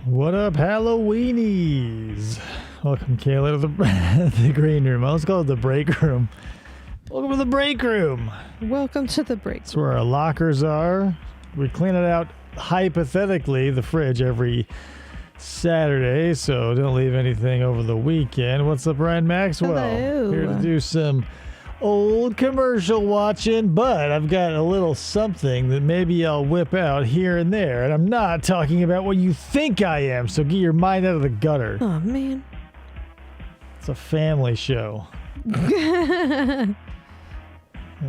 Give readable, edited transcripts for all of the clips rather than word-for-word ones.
What up, Halloweenies? Welcome, Kayla, to the green room. Let's call it the break room. Welcome to the break room. Welcome to the break room. That's where our lockers are. We clean it out, hypothetically, the fridge every Saturday, so don't leave anything over the weekend. What's up, Brian Maxwell? Hello. Here to do some old commercial watching, but I've got a little something that maybe I'll whip out here and there, and I'm not talking about what you think I am, so get your mind out of the gutter. Oh, man. It's a family show. And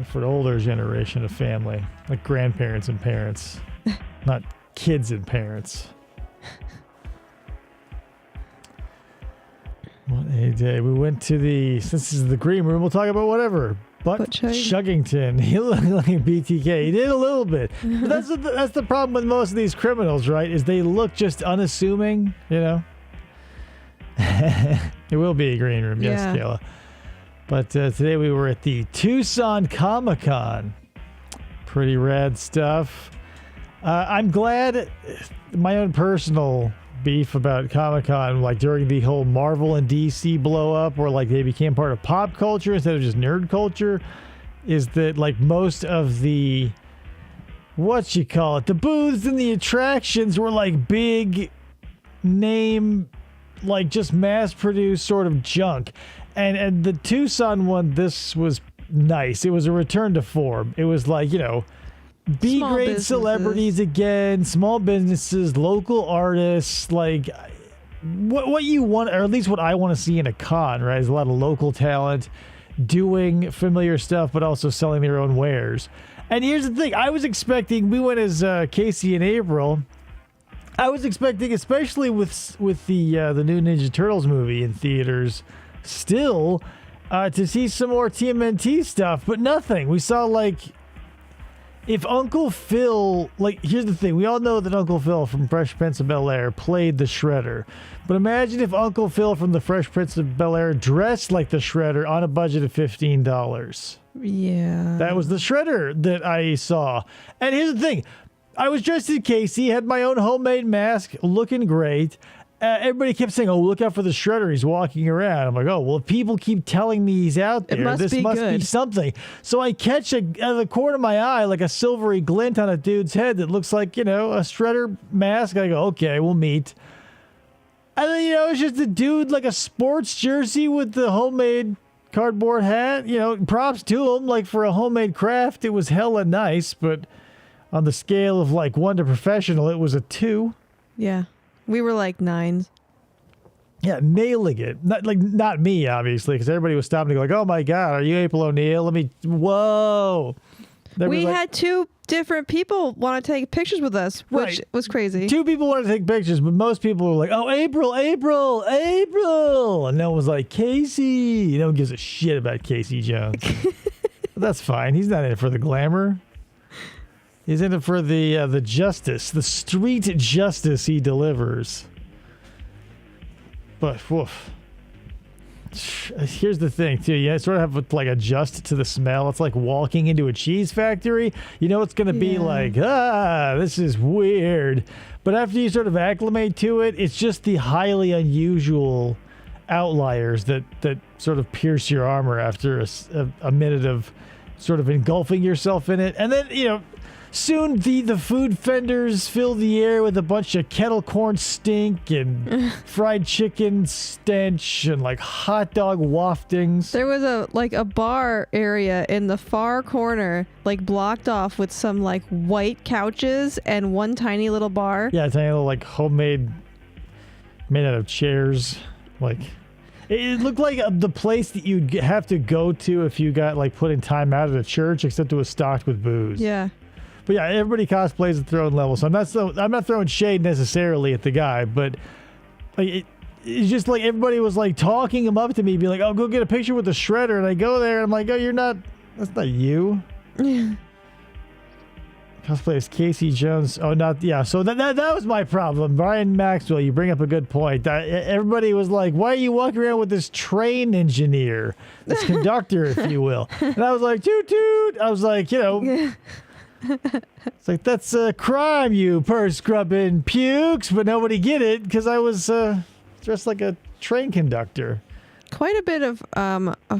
for the older generation of family, like grandparents and parents, not kids and parents. What a day. We went to since this is the green room, we'll talk about whatever. But Shuggington, he looked like BTK. He did a little bit. But that's the problem with most of these criminals, right? Is they look just unassuming, you know? It will be a green room, yes, Yeah. Kayla. But today we were at the Tucson Comic-Con. Pretty rad stuff. I'm glad my own personal beef about Comic-Con, like during the whole Marvel and DC blow up, where like they became part of pop culture instead of just nerd culture, is that like most of the the booths and the attractions were like big name, like just mass produced sort of junk. And the Tucson one, this was nice. It was a return to form. It was like, you know, B-grade celebrities again, small businesses, local artists, like what you want, or at least what I want to see in a con, right? Is a lot of local talent doing familiar stuff, but also selling their own wares. And here's the thing. I was expecting, we went as Casey and April. I was expecting, especially with the new Ninja Turtles movie in theaters, still to see some more TMNT stuff, but nothing. We saw like, if Uncle Phil, like, here's the thing. We all know that Uncle Phil from Fresh Prince of Bel-Air played the Shredder. But imagine if Uncle Phil from the Fresh Prince of Bel-Air dressed like the Shredder on a budget of $15. Yeah. That was the Shredder that I saw. And here's the thing. I was dressed as Casey, had my own homemade mask, looking great. Everybody kept saying, oh, look out for the Shredder. He's walking around. I'm like, oh, well, if people keep telling me he's out there, this must be something. So I catch out of the corner of my eye, like a silvery glint on a dude's head that looks like, you know, a Shredder mask. I go, okay, we'll meet. And then, you know, it's just a dude, like a sports jersey with the homemade cardboard hat. You know, props to him. Like, for a homemade craft, it was hella nice. But on the scale of, like, 1 to professional, it was a 2. Yeah. We were like 9s. Yeah, nailing it. Not me, obviously, because everybody was stopping to go like, oh my God, are you April O'Neil? Whoa. We had 2 different people want to take pictures with us, which was crazy. 2 people wanted to take pictures, but most people were like, oh, April. And no one was like, Casey. No one gives a shit about Casey Jones. But that's fine. He's not in it for the glamour. He's in it for the justice, the street justice he delivers. But woof. Here's the thing, too. You sort of have to like adjust to the smell. It's like walking into a cheese factory. You know it's going to be like, this is weird. But after you sort of acclimate to it, it's just the highly unusual outliers that sort of pierce your armor after a minute of sort of engulfing yourself in it. And then, you know, soon the food vendors fill the air with a bunch of kettle corn stink and fried chicken stench and like hot dog waftings. There was a bar area in the far corner, like blocked off with some like white couches and one tiny little bar. Yeah, tiny little like homemade, made out of chairs. Like, it looked like the place that you'd have to go to if you got like put in time out at a church, except it was stocked with booze. Yeah. But yeah, everybody cosplays at their own level, so I'm not throwing shade necessarily at the guy, but like it's just like everybody was like talking him up to me, be like, "Oh, go get a picture with the Shredder," and I go there, and I'm like, "Oh, that's not you." Cosplay as Casey Jones. Oh, not yeah. So that was my problem, Brian Maxwell. You bring up a good point. Everybody was like, "Why are you walking around with this train engineer, this conductor, if you will?" And I was like, "Toot toot." I was like, you know. It's like, that's a crime, you purse-scrubbing pukes, but nobody get it because I was dressed like a train conductor. Quite a bit of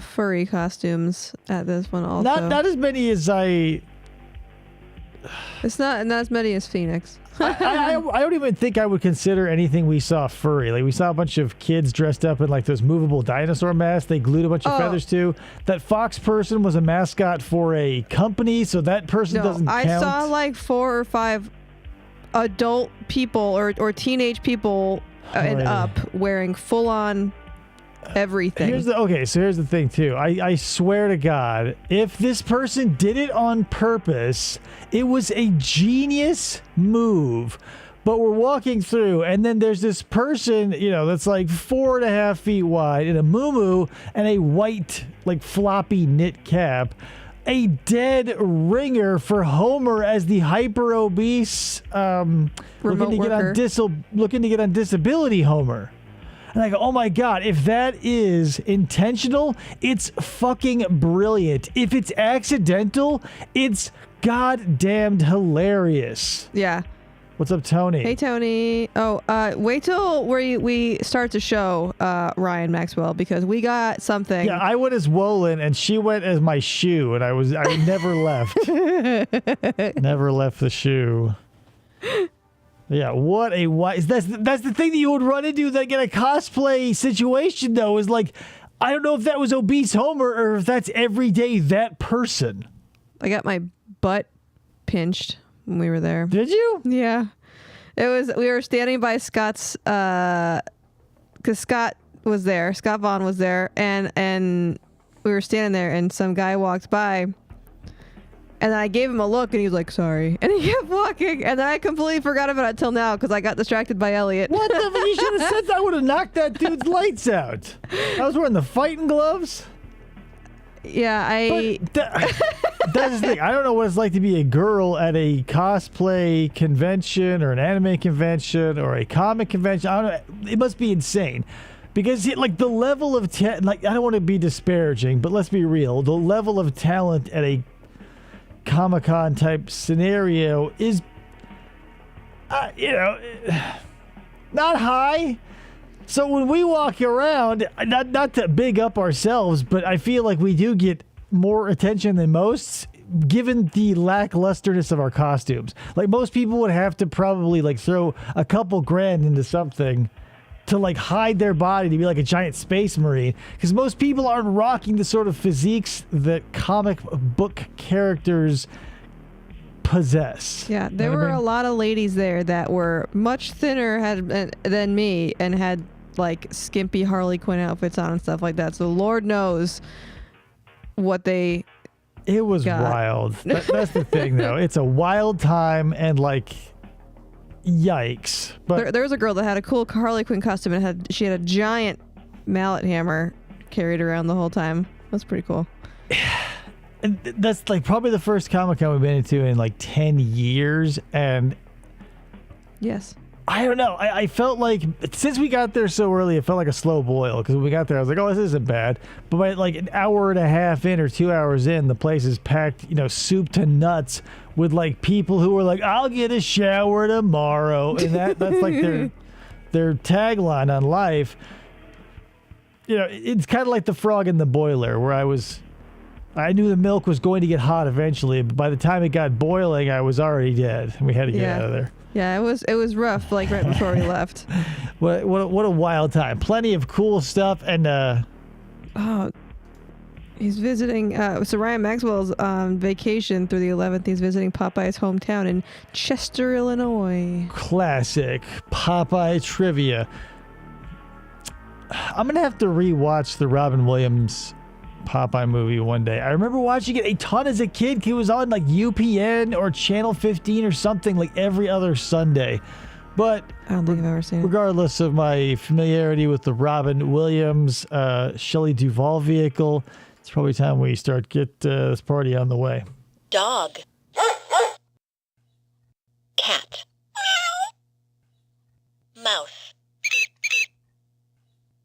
furry costumes at this one also. Not as many as I... It's not as many as Phoenix. I don't even think I would consider anything we saw furry. Like, we saw a bunch of kids dressed up in like those movable dinosaur masks they glued a bunch of feathers to. That fox person was a mascot for a company, so that person doesn't count. I saw like 4 or 5 adult people or teenage people and up wearing full-on everything. Here's the thing too. I swear to God, if this person did it on purpose, it was a genius move. But we're walking through, and then there's this person, that's like 4.5 feet wide in a muumuu and a white, like floppy knit cap. A dead ringer for Homer as the hyper obese, looking to get on disability Homer. And I go, oh my God, if that is intentional, it's fucking brilliant. If it's accidental, it's goddamned hilarious. Yeah. What's up, Tony? Hey, Tony. Oh, wait till we start to show Ryan Maxwell, because we got something. Yeah, I went as Wolin and she went as my shoe, and I never left. Never left the shoe. Yeah, that's the thing that you would run into like in a cosplay situation though, is like, I don't know if that was obese Homer or if that's everyday that person. I got my butt pinched when we were there. Did you? Yeah. We were standing by Scott's because Scott was there. Scott Vaughn was there, and we were standing there, and some guy walked by. And then I gave him a look, and he was like, sorry. And he kept walking, and then I completely forgot about it until now, because I got distracted by Elliot. What the fuck? You should have said that. I would have knocked that dude's lights out. I was wearing the fighting gloves. Yeah, That's the thing. I don't know what it's like to be a girl at a cosplay convention or an anime convention or a comic convention. I don't know. It must be insane. Because like the level of I don't want to be disparaging, but let's be real. The level of talent at a Comic-Con type scenario is not high. So when we walk around, not to big up ourselves, but I feel like we do get more attention than most, given the lacklusterness of our costumes. Like, most people would have to probably like throw a couple grand into something to like hide their body to be like a giant space marine, because most people aren't rocking the sort of physiques that comic book characters possess. Yeah, there were a lot of ladies there that were much thinner than me and had like skimpy Harley Quinn outfits on and stuff like that. So Lord knows what they It was got. wild. That's the thing though. It's a wild time, and like, yikes. But there was a girl that had a cool Harley Quinn costume, and she had a giant mallet hammer carried around the whole time. That's pretty cool. And that's like probably the first Comic-Con we've been into in like 10 years, and Yes. I don't know. I felt like, since we got there so early, it felt like a slow boil, because when we got there I was like, oh, this isn't bad. But by like an hour and a half in or 2 hours in, the place is packed, soup to nuts with like people who were like, I'll get a shower tomorrow, and that's like their tagline on life. It's kind of like the frog in the boiler, where I knew the milk was going to get hot eventually, but by the time it got boiling, I was already dead, and we had to get out of there. Yeah, it was rough, like right before we left. What a wild time. Plenty of cool stuff, and he's visiting so Ryan Maxwell's on vacation through the 11th. He's visiting Popeye's hometown in Chester, Illinois. Classic Popeye trivia. I'm gonna have to rewatch the Robin Williams Popeye movie one day. I remember watching it a ton as a kid. It was on like UPN or Channel 15 or something, like every other Sunday. But I don't think I've ever seen it. Regardless of my familiarity with the Robin Williams, Shelley Duvall vehicle, it's probably time we get this party on the way. Dog. Cat. Mouse.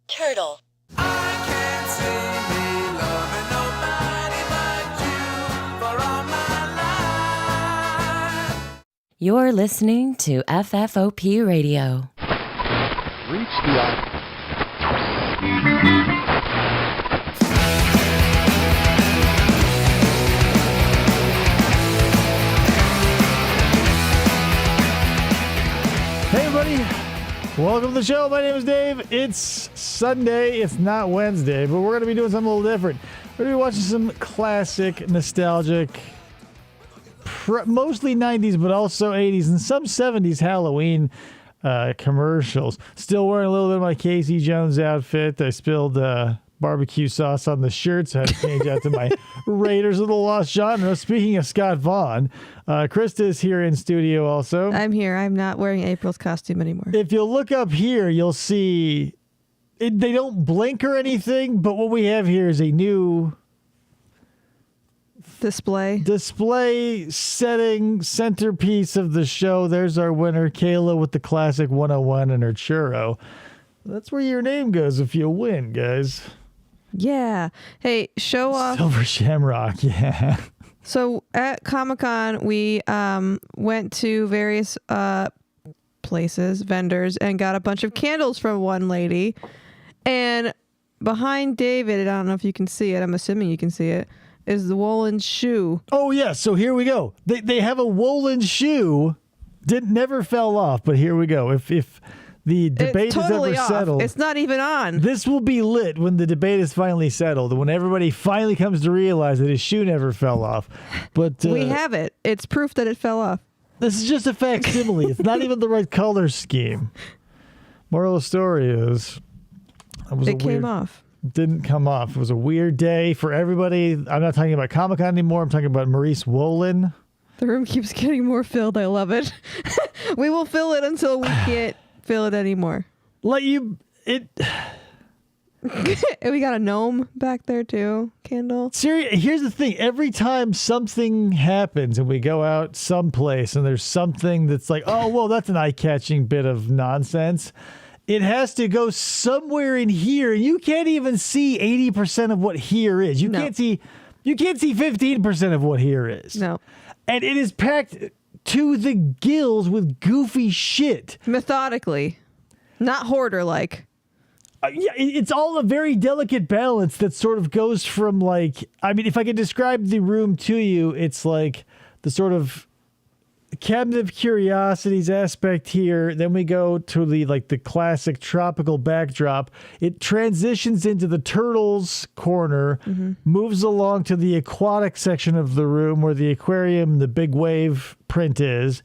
Turtle. I can't see me loving nobody but you for all my life. You're listening to FFOP Radio. Reach the Hey, everybody. Welcome to the show. My name is Dave. It's Sunday. It's not Wednesday, but we're going to be doing something a little different. We're going to be watching some classic, nostalgic, mostly 90s, but also 80s and some 70s Halloween commercials. Still wearing a little bit of my Casey Jones outfit. I spilled barbecue sauce on the shirts. I had to change out to my Raiders of the Lost Genre. Speaking of Scott Vaughn, Krista is here in studio also. I'm here. I'm not wearing April's costume anymore. If you'll look up here, you'll see they don't blink or anything, but what we have here is a new display setting centerpiece of the show. There's our winner, Kayla, with the classic 101 and her churro. That's where your name goes if you win, guys. Yeah. Hey, show off. Silver Shamrock, yeah. So at Comic-Con, we went to various places, vendors, and got a bunch of candles from one lady. And behind David, I don't know if you can see it, I'm assuming you can see it, is the Woolen shoe. Oh, yeah, so here we go. They have a Woolen shoe. Never fell off, but here we go. If the debate totally is ever off. settled, It's not even on. this will be lit when the debate is finally settled, when everybody finally comes to realize that his shoe never fell off. But We have it. It's proof that it fell off. this is just a facsimile. It's not even the right color scheme. Moral of the story is, It came off. didn't come off. It was a weird day for everybody. I'm not talking about Comic-Con anymore. I'm talking about Maurice Woolen. The room keeps getting more filled. I love it. We will fill it until we can't fill it anymore. And We got a gnome back there too. Candle. here's the thing. Every time something happens and we go out someplace and there's something that's like, oh, well, that's an eye-catching bit of nonsense, it has to go somewhere in here. You can't even see 80% of what here is. You can't see 15% of what here is. No. And it is packed to the gills with goofy shit. Methodically. Not hoarder like. Yeah, it's all a very delicate balance that sort of goes from like, I mean, if I could describe the room to you, it's like the sort of cabinet of curiosities aspect here. Then we go to the classic tropical backdrop. It transitions into the turtles corner, moves along to the aquatic section of the room where the aquarium, the big wave print is.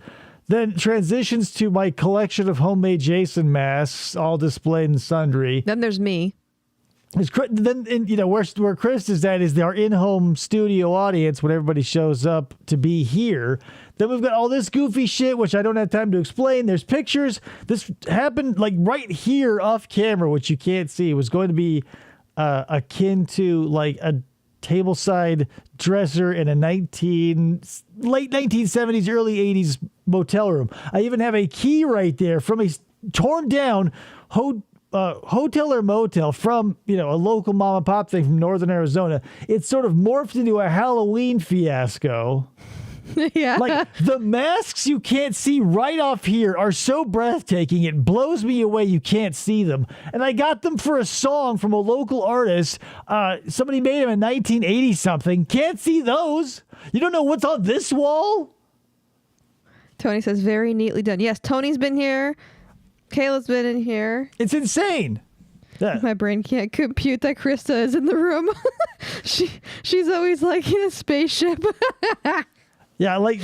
Then transitions to my collection of homemade Jason masks, all displayed in sundry. Then there's me. Then, where Chris is at is our in-home studio audience when everybody shows up to be here. Then we've got all this goofy shit, which I don't have time to explain. There's pictures. This happened like right here off camera, which you can't see. It was going to be akin to like a tableside dresser in a late 1970s, early 80s motel room. I even have a key right there from a torn down hotel or motel from, a local mom and pop thing from northern Arizona. It's sort of morphed into a Halloween fiasco. Yeah. Like the masks you can't see right off here are so breathtaking. It blows me away. You can't see them. And I got them for a song from a local artist. Somebody made them in 1980 something. Can't see those. You don't know what's on this wall? Tony says very neatly done. Yes, Tony's been here. Kayla's been in here. It's insane. Yeah. My brain can't compute that Krista is in the room. She's always like in a spaceship. Yeah, like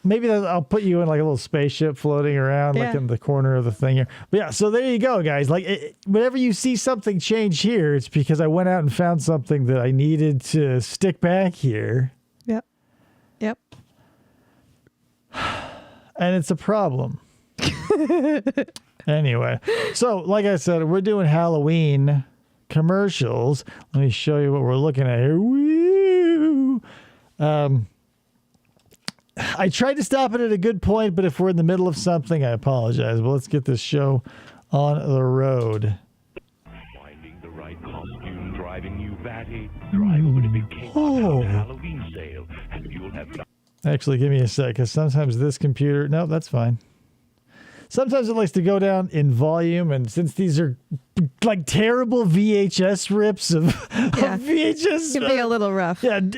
maybe I'll put you in like a little spaceship floating around like in the corner of the thing here. But yeah, so there you go, guys. Like whenever you see something change here, it's because I went out and found something that I needed to stick back here. Yep. And it's a problem. Anyway, so like I said, we're doing Halloween commercials. Let me show you what we're looking at here. Woo! I tried to stop it at a good point, but if we're in the middle of something, I apologize. But let's get this show on the road. Finding the right costume, driving you batty. Drive over to Big King on Halloween sale, and you'll have. Actually, give me a sec, because sometimes this computer... No, that's fine. Sometimes it likes to go down in volume, and since these are like terrible VHS rips of VHS... It can be a little rough. Yeah, I'm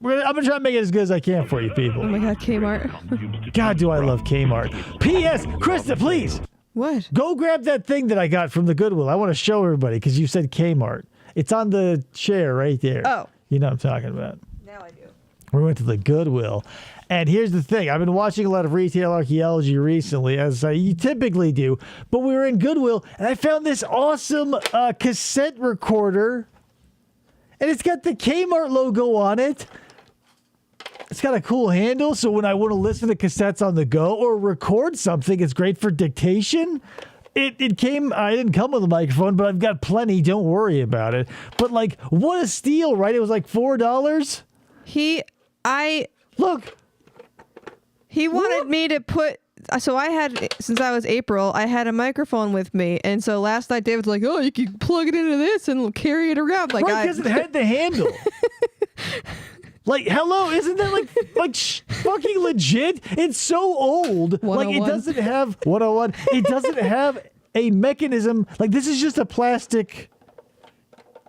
going to try and make it as good as I can for you people. Oh my God, Kmart. God, do I love Kmart. P.S. Krista, please, What? go grab that thing that I got from the Goodwill. I want to show everybody, because you said Kmart. It's on the chair right there. Oh. You know what I'm talking about. Now I do. We went to the Goodwill. And here's the thing. I've been watching a lot of retail archaeology recently, as you typically do. But we were in Goodwill, and I found this awesome cassette recorder. And it's got the Kmart logo on it. It's got a cool handle, so when I want to listen to cassettes on the go or record something, it's great for dictation. It came, I didn't come with a microphone, but I've got plenty. Don't worry about it. But like, what a steal, right? It was like $4. Look. He wanted me to put, so I had, since I was April, I had a microphone with me. And so last night David's like, oh, you can plug it into this and carry it around. Like, right, because it had the handle. Like, hello, isn't that like fucking legit? It's so old. Like, it doesn't have 101. It doesn't have a mechanism. Like, this is just a plastic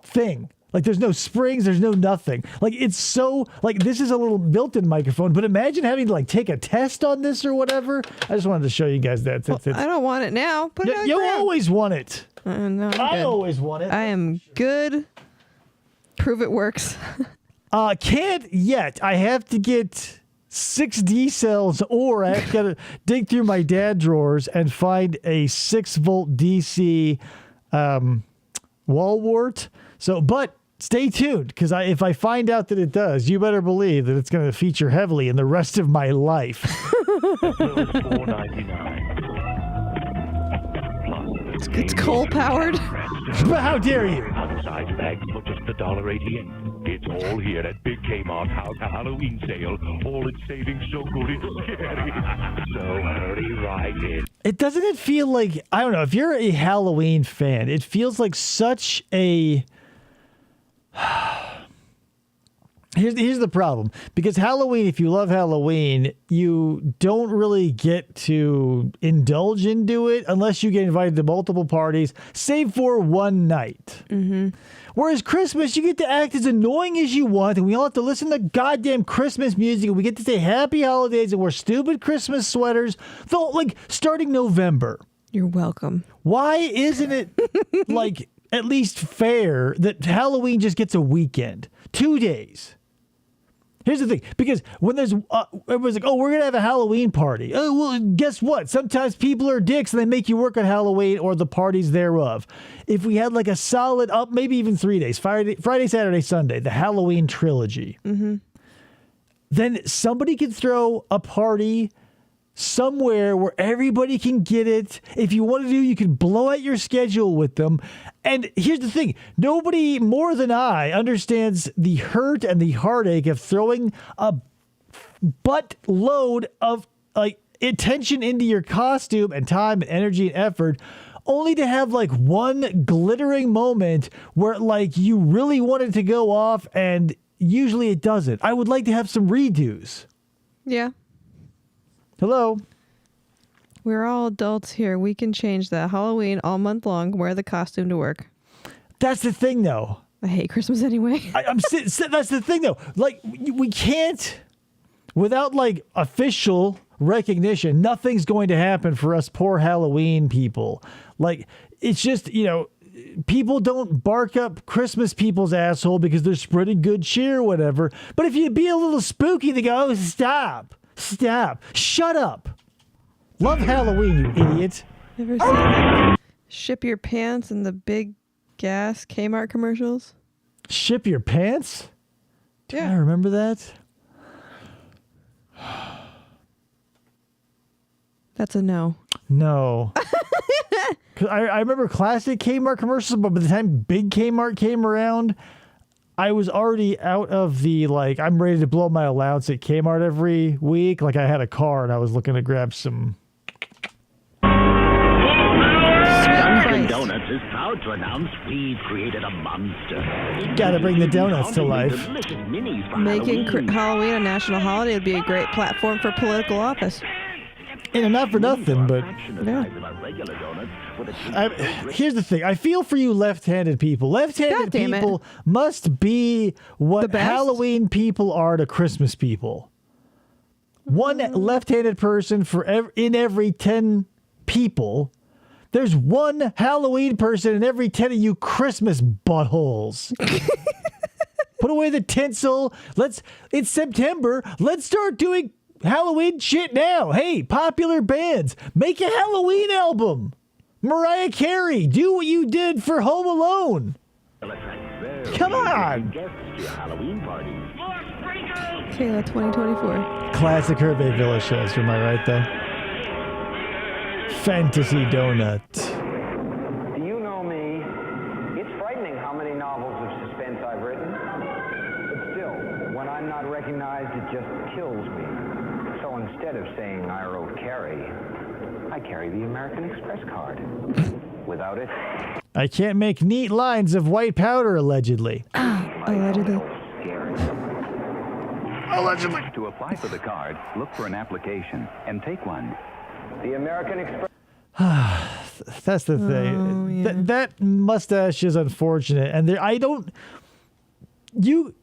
thing. Like, there's no springs, there's no nothing. Like, it's so, like, this is a little built-in microphone, but imagine having to, like, take a test on this or whatever. I just wanted to show you guys that. Well, I don't want it now. Put it on the You ground. always want it. No, I always want it. I am good. Prove it works. Can't yet. I have to get 6 D cells, or I have to dig through my dad drawers and find a 6-volt DC wall wart. So, but stay tuned, because if I find out that it does, you better believe that it's going to feature heavily in the rest of my life. It's coal powered. But how dare you? Outside bags for just $1.88. It's all here at Big Kmart's Halloween sale. All its savings so good it's scary. So hurry right in. Doesn't it feel like, I don't know, if you're a Halloween fan, it feels like such a... Here's the problem. Because Halloween, if you love Halloween, you don't really get to indulge into it unless you get invited to multiple parties, save for one night. Mm-hmm. Whereas Christmas, you get to act as annoying as you want, and we all have to listen to goddamn Christmas music, and we get to say happy holidays and wear stupid Christmas sweaters, though, like, starting November. You're welcome. Why isn't it, like, at least fair that Halloween just gets a weekend? 2 days. Here's the thing, because when there's, everyone's like, oh, we're going to have a Halloween party. Oh, well, guess what? Sometimes people are dicks and they make you work on Halloween or the parties thereof. If we had like a solid, maybe even 3 days, Friday, Saturday, Sunday, the Halloween trilogy, then somebody could throw a party somewhere where everybody can get it. If you want to do, you can blow out your schedule with them. And here's the thing. Nobody more than I understands the hurt and the heartache of throwing a butt load of like attention into your costume and time and energy and effort, only to have like one glittering moment where like you really want it to go off and usually it doesn't. I would like to have some redos. Yeah. Hello. We're all adults here. We can change that. Halloween all month long. Wear the costume to work. That's the thing, though. I hate Christmas anyway. That's the thing, though. Like, we can't, without like official recognition, nothing's going to happen for us poor Halloween people. Like, it's just, people don't bark up Christmas people's asshole because they're spreading good cheer or whatever. But if you be a little spooky, they go, oh, stop, shut up. Love Halloween, you idiot. Ever seen that ship your pants in the big gas Kmart commercials? Ship your pants? Do Yeah. I remember that? That's a no. No. 'Cause I remember classic Kmart commercials, but by the time big Kmart came around, I was already out of the, like, I'm ready to blow my allowance at Kmart every week. Like, I had a car and I was looking to grab some... Sweet Christ. Donuts is proud to announce we've created a monster. Gotta bring the donuts to life. Delicious minis for Making Halloween. Halloween a national holiday would be a great platform for political office. Not for nothing, but Yeah. here's the thing. I feel for you left-handed people. Left-handed God damn it. people must be The what best? Halloween people are to Christmas people. One left-handed person in every 10 people. There's one Halloween person in every 10 of you Christmas buttholes. Put away the tinsel. It's September. Let's start doing Halloween shit now. Hey, popular bands, make a Halloween album. Mariah Carey, do what you did for Home Alone. Come on. Kayla 2024. Classic Hervé Village shows, am I right though? Fantasy Donut. Do you know me? It's frightening how many novels of suspense I've written. But still, when I'm not recognized, it just kills me. So instead of saying I wrote Carrie, I carry the American Express card. Without it, I can't make neat lines of white powder, allegedly. Allegedly. Allegedly. To apply for the card, look for an application and take one. the American Express. That's the thing. yeah. That mustache is unfortunate, and you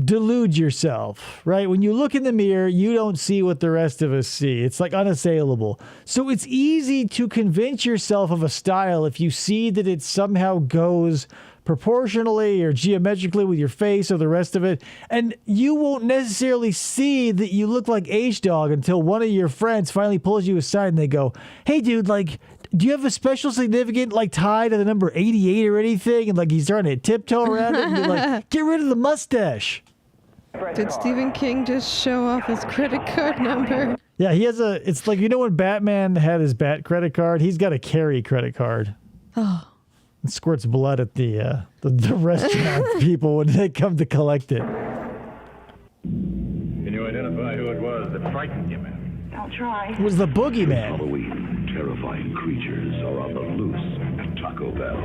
delude yourself, right? When you look in the mirror, you don't see what the rest of us see. It's like unassailable. So it's easy to convince yourself of a style if you see that it somehow goes proportionally or geometrically with your face or the rest of it. And you won't necessarily see that you look like H-Dog until one of your friends finally pulls you aside and they go, hey dude, like, do you have a special significant like tie to the number 88 or anything? And like he's starting to tiptoe around it and you're like, get rid of the mustache. Did Stephen King just show off his credit card number? Yeah, he has it's like, you know when Batman had his Bat credit card? He's got a Carry credit card. Oh. It squirts blood at the restaurant people when they come to collect it. Can you identify who it was that frightened you, ma'am? I'll try. It was the boogeyman. Halloween, terrifying creatures are on the loose at Taco Bell.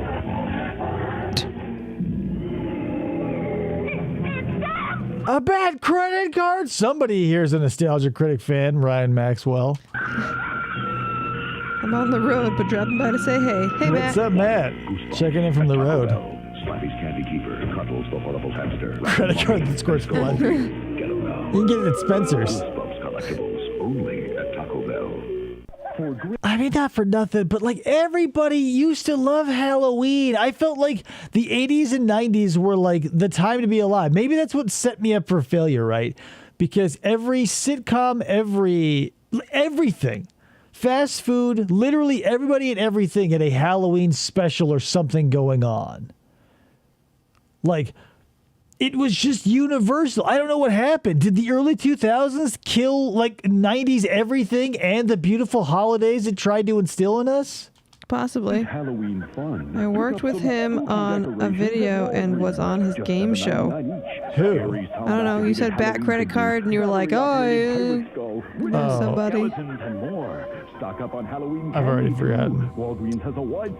A bad credit card? Somebody here's a nostalgia critic fan, Ryan Maxwell. I'm on the road, but dropping by to say hey. Hey, What's Matt. up, Matt? Checking in from the road. Slappy's Candy Keeper, Cuddles the Horrible Hamster. Credit card that squirts blood. Get You around. can get it at Spencer's. Goosebumps collectibles only at Taco Bell. I mean, not for nothing, but like everybody used to love Halloween. I felt like the 80s and 90s were like the time to be alive. Maybe that's what set me up for failure, right? Because every sitcom, everything, fast food, literally everybody and everything had a Halloween special or something going on. Like, it was just universal. I don't know what happened. Did the early 2000s kill like 90s everything and the beautiful holidays it tried to instill in us? Possibly. Halloween fun. I worked with him on a video and was on his game show. Who? I don't know. You said Bat credit card, and you were like, oh, yeah. Oh. Somebody. Stock up on Halloween. I've already candy. forgotten. Walgreens has a wide.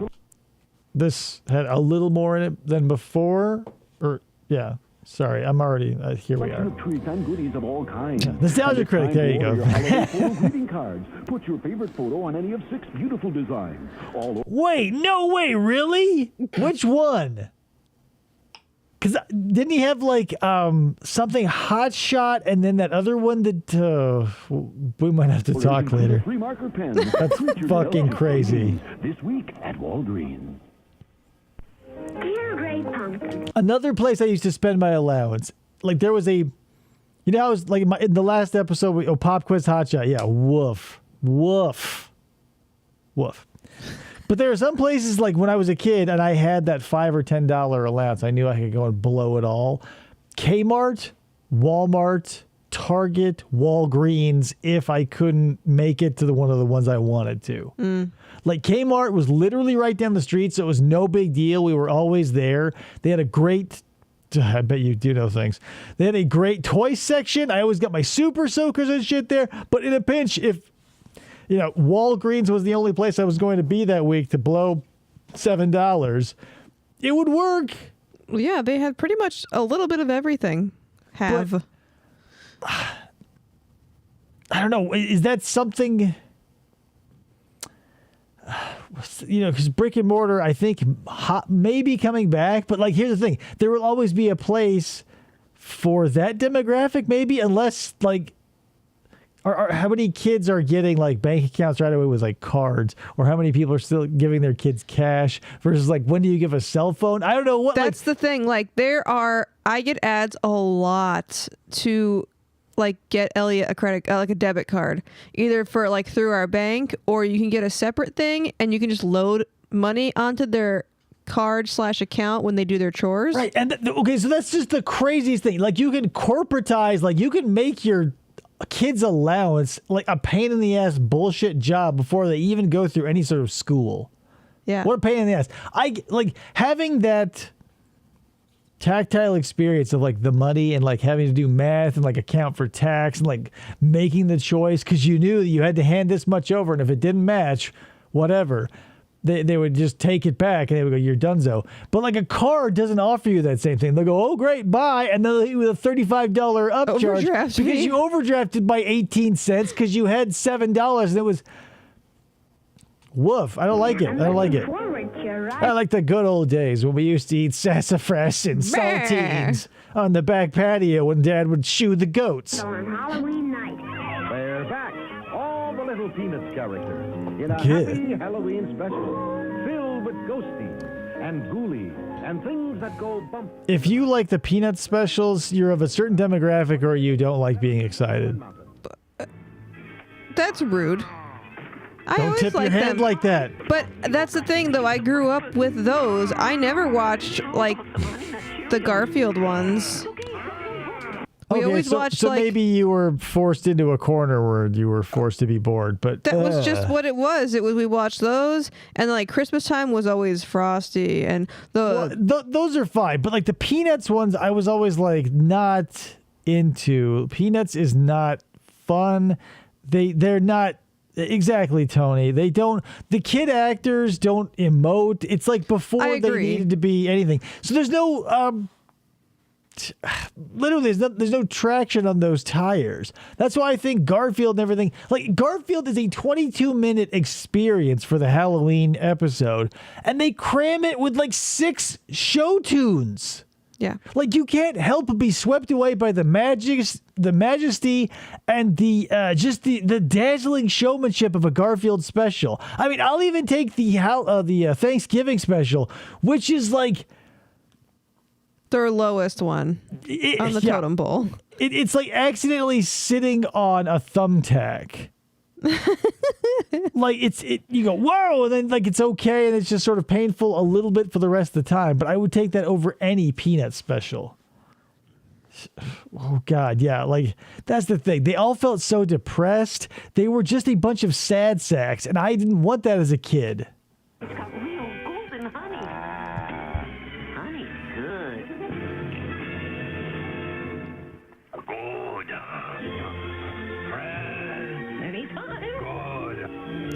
This had a little more in it than before. Or, yeah. Sorry, I'm already. Here we are. Treats and goodies of all kinds. Nostalgia critic, there you go. Your holiday photo greeting cards. Put your favorite photo on any of 6 beautiful designs. All Wait, no way, really? Which one? Because didn't he have like something hot shot and then that other one that we might have to talk later. Free marker pens. That's fucking crazy. This week at Walgreens. Dear Great Pumpkin. Another place I used to spend my allowance. Like there was a, you know, I was like in the last episode, Pop Quiz Hot Shot. Yeah, woof. But there are some places like when I was a kid and I had that $5 or $10 allowance, I knew I could go and blow it all. Kmart, Walmart, Target, Walgreens, if I couldn't make it to one of the ones I wanted to. Like Kmart was literally right down the street, so it was no big deal. We were always there. They had a great, I bet you do know things. They had a great toy section. I always got my super soakers and shit there. But in a pinch, if, you know, Walgreens was the only place I was going to be that week to blow $7, it would work. Yeah, they had pretty much a little bit of everything. I don't know. Is that something? Because brick and mortar, I think, may be coming back. But like, here's the thing: there will always be a place for that demographic, maybe, unless like, how many kids are getting like bank accounts right away with like cards, or how many people are still giving their kids cash versus like, when do you give a cell phone? I don't know what. That's the thing. Like, I get ads a lot to like get Elliot a credit, like a debit card, either for like through our bank, or you can get a separate thing and you can just load money onto their card/account when they do their chores. Right. And okay, so that's just the craziest thing. Like, you can corporatize, like you can make your kids' allowance like a pain in the ass bullshit job before they even go through any sort of school. Yeah. What a pain in the ass. I like having that tactile experience of like the money and like having to do math and like account for tax and like making the choice because you knew that you had to hand this much over, and if it didn't match, whatever, they would just take it back and they would go, you're donezo. But like a card doesn't offer you that same thing. They'll go, oh great, bye, and then they'll hit you with a $35 upcharge Overdraft because fee. you overdrafted by 18 cents because you had $7 and it was woof. I don't like it. I don't like it. I like the good old days when we used to eat sassafras and saltines on the back patio when Dad would shoe the goats. On Halloween night. They're back. All the little Peanuts characters in a Good. happy Halloween special filled with ghosties and ghoulies and things that go bump. If you like the Peanuts specials, you're of a certain demographic or you don't like being excited. That's rude. I Don't always tip your liked hand them. like that. But that's the thing, though. I grew up with those. I never watched like the Garfield ones. We always watched so like maybe you were forced into a corner where you were forced to be bored, but that was just what it was. It was we watched those, and like Christmas time was always Frosty and those are fine. But like the Peanuts ones, I was always like not into. Peanuts is not fun. They're not. Exactly, Tony. They don't. The kid actors don't emote. It's like before I they agree. needed to be anything. So there's no. Literally, there's no traction on those tires. That's why I think Garfield and everything. Like Garfield is a 22-minute experience for the Halloween episode, and they cram it with like 6 show tunes. yeah. Like you can't help but be swept away by the majesty, and the just the dazzling showmanship of a Garfield special. I mean, I'll even take the Thanksgiving special, which is like Their lowest one on the totem pole. It's like accidentally sitting on a thumbtack. Like you go whoa, and then like it's okay, and it's just sort of painful a little bit for the rest of the time. But I would take that over any Peanut special. Oh God, yeah, like that's the thing. They all felt so depressed. They were just a bunch of sad sacks, and I didn't want that as a kid. It's got real golden honey. Honey's good.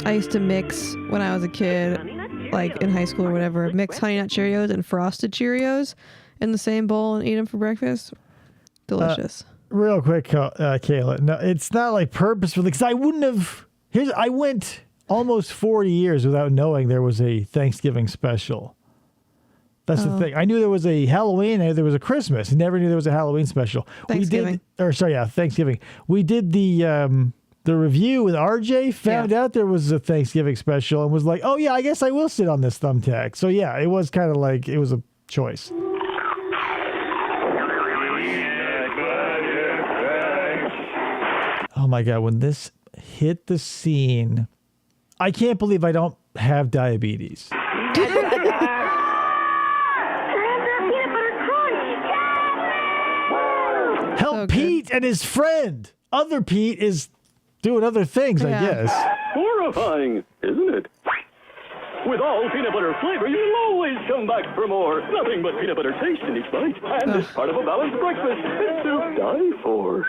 I used to mix when I was a kid, like in high school or whatever, mix Honey Nut Cheerios and Frosted Cheerios in the same bowl and eat them for breakfast. Delicious. Real quick, Kayla. No, it's not like purposefully, because I wouldn't have. I went almost 40 years without knowing there was a Thanksgiving special. That's the thing. I knew there was a Halloween and there was a Christmas. I never knew there was a Halloween special. Thanksgiving. Thanksgiving. We did the review with RJ, found out there was a Thanksgiving special and was like, oh yeah, I guess I will sit on this thumbtack. So yeah, it was kind of like, it was a choice. Oh my God, when this hit the scene, I can't believe I don't have diabetes. Help So good. Pete and his friend. Other Pete is doing other things, I Yeah. guess. Horrifying, isn't it? With all peanut butter flavor, you'll always come back for more. Nothing but peanut butter taste in each bite. And it's part of a balanced breakfast. It's to die for.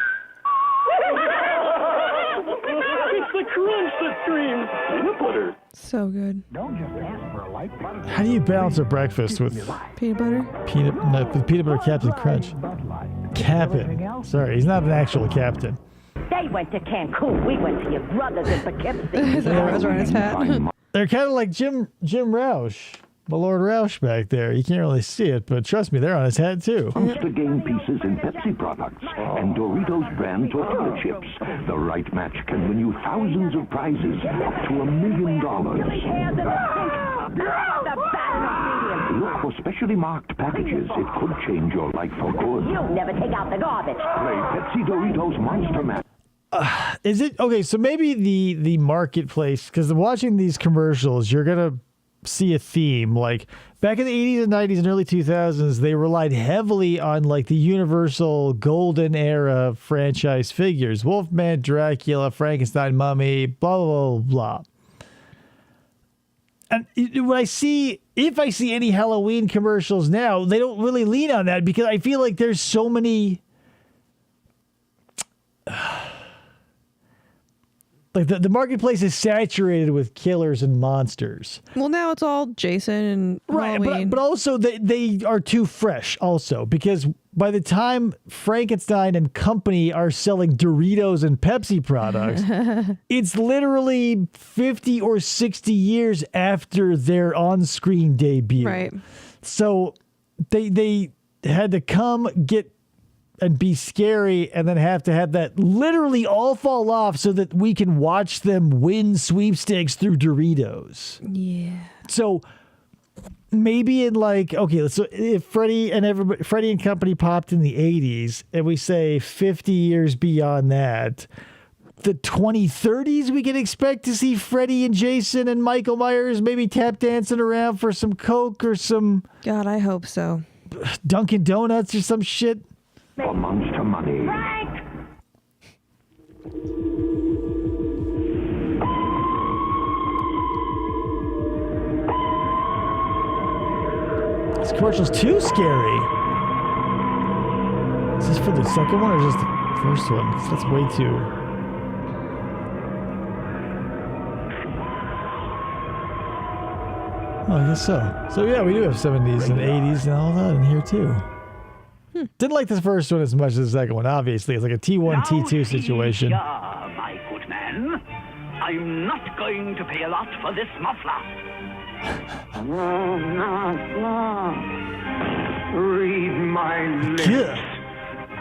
It's the crunch that screams peanut butter. So good. Don't just ask for a light Bud How do you balance a breakfast with Peanut butter? peanut butter Captain Crunch? Light. Captain. Sorry, he's not an actual captain. They went to Cancun. We went to your brothers in Poughkeepsie. That was wearing his hat. They're kind of like Jim Roush, my Lord Roush back there. You can't really see it, but trust me, they're on his head too. Monster game pieces in Pepsi products and Doritos brand tortilla chips. The right match can win you thousands of prizes, up to $1 million. Look for specially marked packages. It could change your life for good. You'll never take out the garbage. Play Pepsi Doritos Monster Match. Is it okay? So maybe the marketplace, because watching these commercials, you're gonna see a theme. Like back in the 80s and 90s and early 2000s, they relied heavily on like the Universal Golden Era franchise figures: Wolfman, Dracula, Frankenstein, Mummy, blah blah blah blah. And when if I see any Halloween commercials now, they don't really lean on that because I feel like there's so many. Like the marketplace is saturated with killers and monsters. Well, now it's all Jason and Halloween. But also they are too fresh also, because by the time Frankenstein and company are selling Doritos and Pepsi products, it's literally 50 or 60 years after their on-screen debut. Right. So they had to come get and be scary and then have to have that literally all fall off so that we can watch them win sweepstakes through Doritos. Yeah. So maybe in like, okay, so if Freddie and company popped in the 80s and we say 50 years beyond that, the 2030s, we can expect to see Freddie and Jason and Michael Myers maybe tap dancing around for some Coke or some God, I hope so. Dunkin' Donuts or some shit. For monster money. Frank! This commercial's too scary. Is this for the second one or just the first one? That's way too. Oh, I guess so. So yeah, we do have 70s and 80s and all that in here too. Didn't like the first one as much as the second one, obviously. It's like a T1, T2 situation. Yeah, my good man. I'm not going to pay a lot for this muffler. Read my lips. Yeah.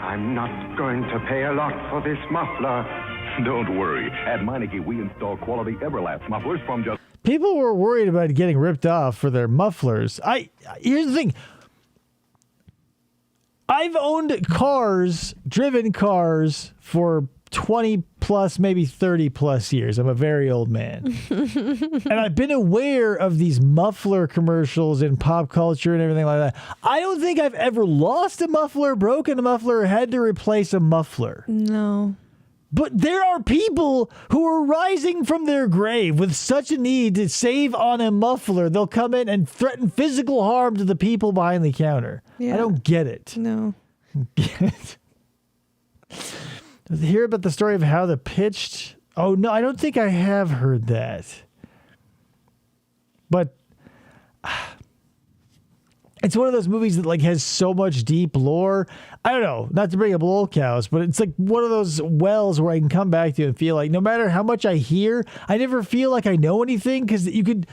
I'm not going to pay a lot for this muffler. Don't worry. At Meineke, we install quality Everlast mufflers from just... People were worried about getting ripped off for their mufflers. Here's the thing. I've owned cars, driven cars for 20 plus, maybe 30 plus years. I'm a very old man. And I've been aware of these muffler commercials in pop culture and everything like that. I don't think I've ever lost a muffler, broken a muffler, or had to replace a muffler. No. But there are people who are rising from their grave with such a need to save on a muffler, they'll come in and threaten physical harm to the people behind the counter. Yeah. I don't get it. No. Hear about the story of how the pitched? Oh, no, I don't think I have heard that. But it's one of those movies that like has so much deep lore. I don't know, not to bring up lol cows, but it's like one of those wells where I can come back to and feel like no matter how much I hear, I never feel like I know anything, because you could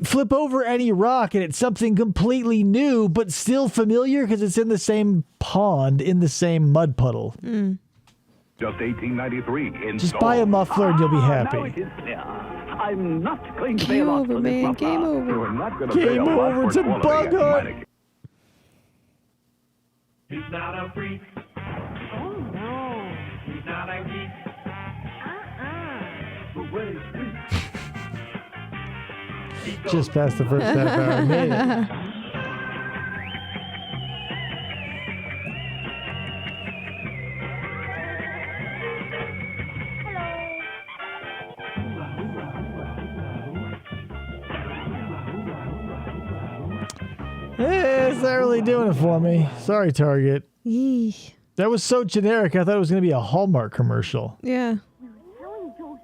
flip over any rock and it's something completely new, but still familiar because it's in the same pond, in the same mud puddle. Just $18.93. Just buy a muffler and you'll be happy. Now it is clear. I'm not going to pay a Game lot over, for this man. muffler. Game over. You're not going to pay a Game lot over, for it's a quality bug at hunt. Meineke. He's not a freak. Oh, no. He's not a geek. But when he's weak, Just past the first half hour. Made it. It's not really doing it for me. Sorry, Target. Yeesh. That was so generic. I thought it was going to be a Hallmark commercial. Yeah. Selling those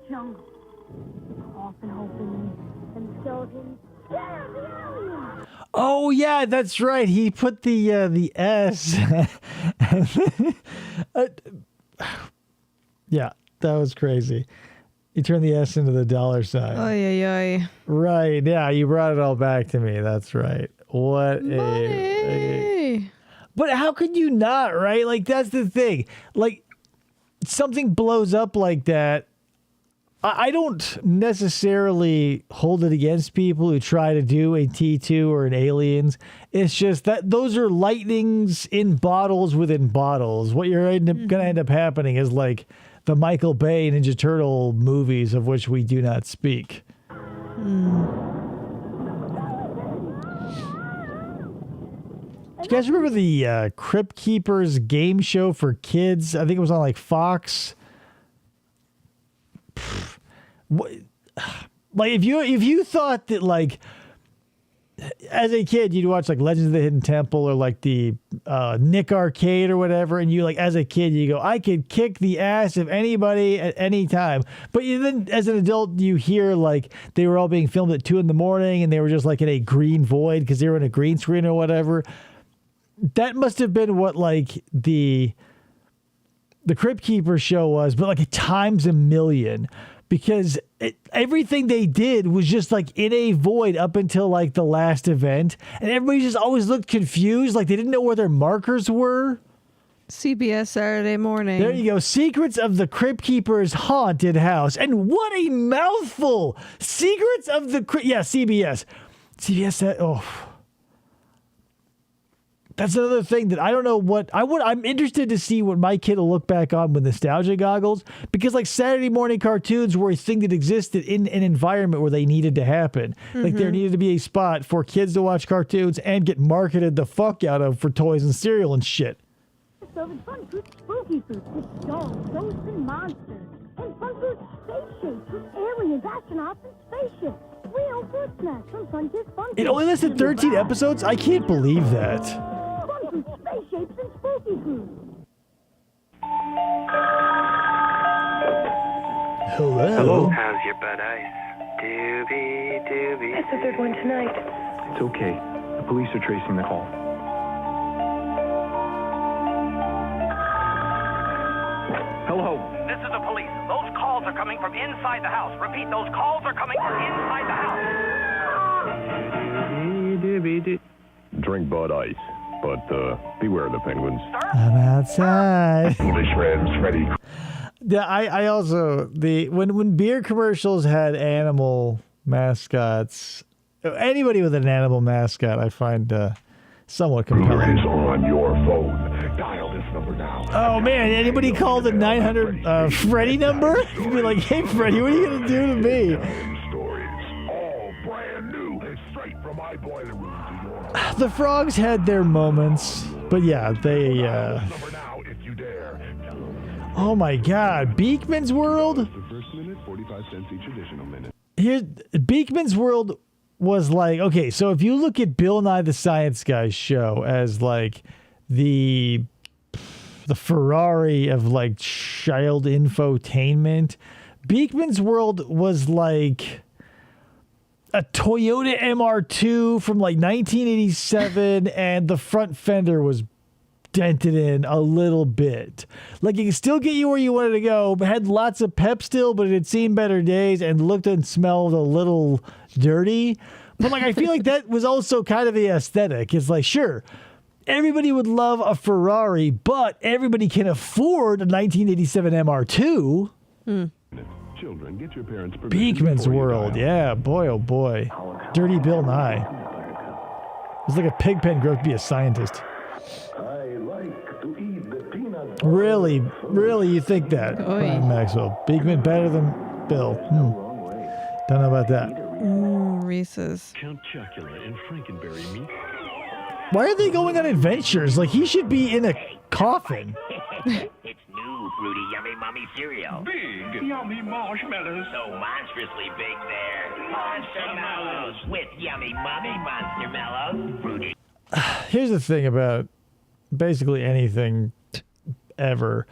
jungle. Often hoping and skeletons. Yeah, the aliens! Oh yeah, that's right. He put the S. Yeah, that was crazy. He turned the S into the dollar sign. Oy, oy, oy. Right. Yeah, you brought it all back to me. That's right. What Money. But how could you not, right? Like, that's the thing. Like, something blows up like that. I don't necessarily hold it against people who try to do a T2 or an Aliens. It's just that those are lightnings in bottles within bottles. What you're going to end up happening is like the Michael Bay Ninja Turtle movies, of which we do not speak. Do you guys remember the Crypt Keepers game show for kids? I think it was on like Fox. What, like if you thought that like as a kid you'd watch like Legends of the Hidden Temple or like the Nick Arcade or whatever, and you like as a kid you go, I could kick the ass of anybody at any time. But then as an adult you hear like they were all being filmed at 2 a.m. and they were just like in a green void because they were in a green screen or whatever. That must have been what like the Crypt Keeper show was, but like times a million. Because everything they did was just like in a void up until like the last event. And everybody just always looked confused. Like they didn't know where their markers were. CBS Saturday morning. There you go. Secrets of the Crypt Keeper's Haunted House. And what a mouthful. Secrets of the yeah, CBS. CBS, oh. That's another thing that I don't know what I'm interested to see what my kid will look back on with nostalgia goggles, because like Saturday morning cartoons were a thing that existed in an environment where they needed to happen. Like there needed to be a spot for kids to watch cartoons and get marketed the fuck out of for toys and cereal and shit. So it's fun food, spooky food, with dogs, ghosts, and monsters. And fun food, space shapes, with aliens, astronauts, and spaceships. Real food snacks, some fun kids, fun It only lasted 13 episodes? I can't believe that. Fun food, space shapes, and spooky food. Hello? How's your butt ice? Doobie. It's the third one tonight. It's okay. The police are tracing the call. Hello. This is the police. Those calls are coming from inside the house. Repeat, those calls are coming from inside the house. Drink Bud Ice, but beware of the penguins. I'm outside. The shreds, Freddy. Yeah, I also when beer commercials had animal mascots, anybody with an animal mascot, I find somewhat compelling. Beer is on your phone. Dial this number now. Oh man, anybody call the 900 Freddy number? You'd be like, hey Freddy, what are you gonna do to me? Stories, all brand new, straight from my boiler room to your home. The frogs had their moments, but yeah, they. Number now, if you dare. Oh my God, Beekman's World. The first minute, 45 cents each additional minute. Here, Beekman's World was like, okay, so if you look at Bill Nye the Science Guy show as like the Ferrari of like child infotainment, Beekman's World was like a Toyota MR2 from like 1987, and the front fender was dented in a little bit. Like it could still get you where you wanted to go, but had lots of pep still, but it had seen better days and looked and smelled a little dirty. But like I feel like that was also kind of the aesthetic. It's like, sure, everybody would love a Ferrari, but everybody can afford a 1987 MR2. Children, get your parents' permission. Beekman's before you World, dial. yeah, boy, oh boy. Dirty Bill Nye. It's like a pig pen grows to be a scientist. I like to eat the peanut. Really, you think that, Maxwell? Beekman better than Bill? Don't know about that. Reese's. Count Chocula and Frankenberry meat. Why are they going on adventures? Like he should be in a coffin. It's new fruity yummy mummy cereal. Big yummy marshmallows. So monstrously big there. Monster Mellows with yummy mummy monster mellows. Fruity. Here's the thing about basically anything ever.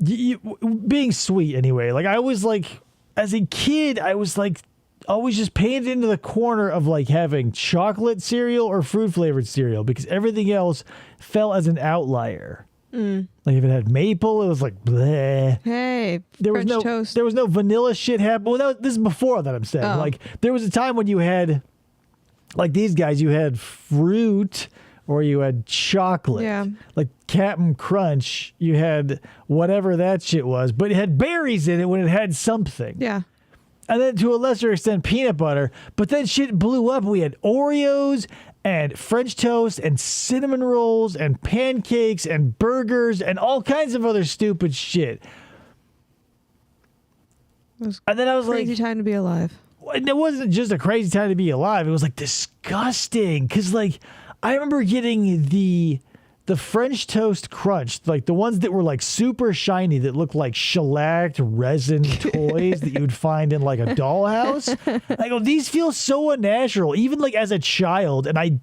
Being sweet anyway. Like I always like as a kid, I was like always just painted into the corner of like having chocolate cereal or fruit flavored cereal because everything else fell as an outlier. Like if it had maple, it was like bleh. Hey, There was French no toast. there was no vanilla shit happening. Well, this is before that. I'm saying like there was a time when you had like these guys, you had fruit or you had chocolate. Yeah. Like Captain Crunch, you had whatever that shit was, but it had berries in it when it had something. Yeah. And then to a lesser extent, peanut butter. But then shit blew up. We had Oreos and French toast and cinnamon rolls and pancakes and burgers and all kinds of other stupid shit. And then I was crazy time to be alive. And it wasn't just a crazy time to be alive. It was like disgusting. Because like I remember getting the French toast crunch, like the ones that were like super shiny that looked like shellacked resin toys that you would find in like a dollhouse. I go, these feel so unnatural, even like as a child. And I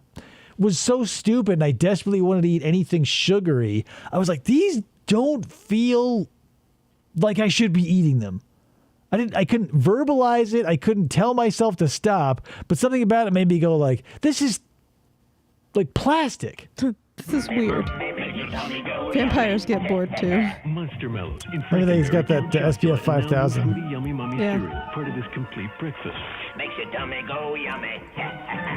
was so stupid and I desperately wanted to eat anything sugary. I was like, these don't feel like I should be eating them. I couldn't verbalize it. I couldn't tell myself to stop, but something about it made me go like, this is like plastic. This is weird. Vampires get bored too. Monster Mellows. Remember that he's got that SPF 5000. Yummy Mummy cereal, part of this complete breakfast. Makes your tummy go yummy.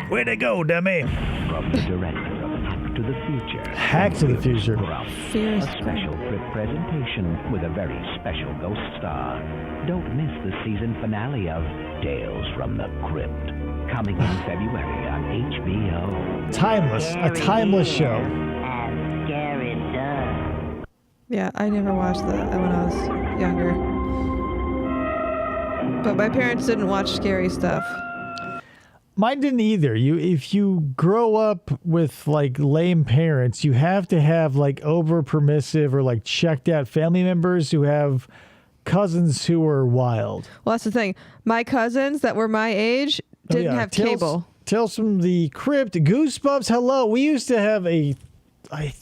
Way to go, dummy. From the director of Hack to the Future. Hack to the Future. A special trip presentation with a very special ghost star. Don't miss the season finale of Tales from the Crypt. Coming in February on HBO. Timeless. A timeless show. Scary stuff. Yeah, I never watched that when I was younger. But my parents didn't watch scary stuff. Mine didn't either. If you grow up with like lame parents, you have to have like over permissive or like checked out family members who have cousins who are wild. Well, that's the thing. My cousins that were my age didn't have cable. Tales from the Crypt, Goosebumps, hello. We used to have I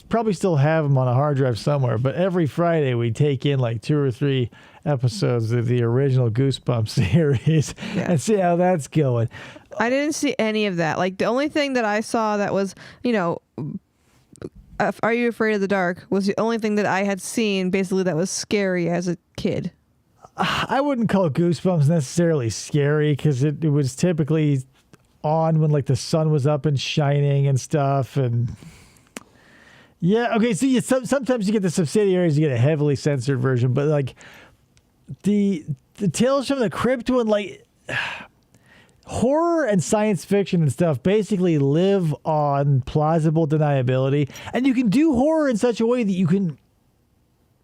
probably still have them on a hard drive somewhere, but every Friday we take in like 2 or 3 episodes of the original Goosebumps series and see how that's going. I didn't see any of that. Like the only thing that I saw that was, Are You Afraid of the Dark was the only thing that I had seen basically that was scary as a kid. I wouldn't call Goosebumps necessarily scary because it was typically on when like the sun was up and shining and stuff. And yeah, okay, so sometimes you get the subsidiaries, you get a heavily censored version, but like the Tales from the Crypt one, like horror and science fiction and stuff basically live on plausible deniability, and you can do horror in such a way that you can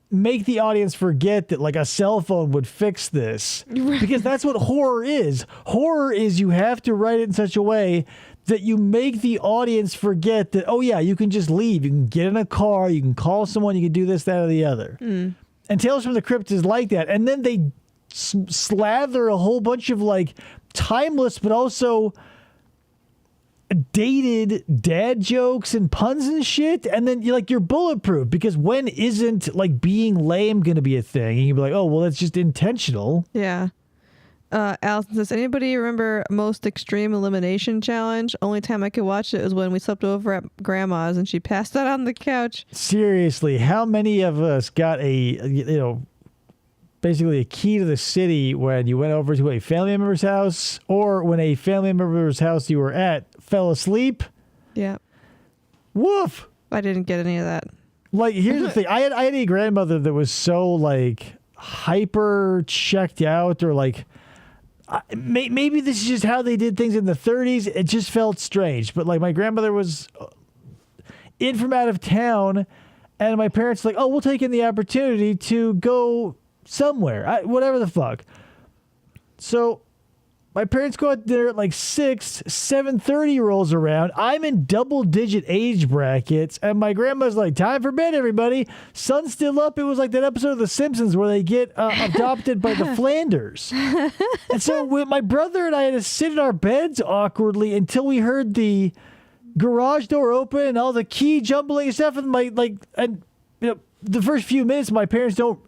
make the audience forget that like a cell phone would fix this, because that's what horror is. Horror is you have to write it in such a way that you make the audience forget that, oh yeah, you can just leave, you can get in a car, you can call someone, you can do this, that, or the other. And Tales from the Crypt is like that. And then they slather a whole bunch of like timeless but also dated dad jokes and puns and shit, and then you're bulletproof, because when isn't like being lame gonna be a thing? And you'd be like, oh well, that's just intentional. Yeah. Allison says, anybody remember Most Extreme Elimination Challenge? Only time I could watch it was when we slept over at grandma's and she passed out on the couch. Seriously, how many of us got basically a key to the city when you went over to a family member's house, or when a family member's house you were at fell asleep? Yeah. Woof. I didn't get any of that. Like, here's the thing. I had a grandmother that was so like hyper checked out, or like maybe this is just how they did things in the 30s. It just felt strange. But like my grandmother was in from out of town, and my parents were like, oh, we'll take in the opportunity to go somewhere, whatever the fuck. So my parents go out there at like 6, 7:30 rolls around. I'm in double-digit age brackets, and my grandma's like, time for bed, everybody. Sun's still up. It was like that episode of The Simpsons where they get adopted by the Flanders. And so my brother and I had to sit in our beds awkwardly until we heard the garage door open and all the key jumbling and stuff. And the first few minutes, my parents don't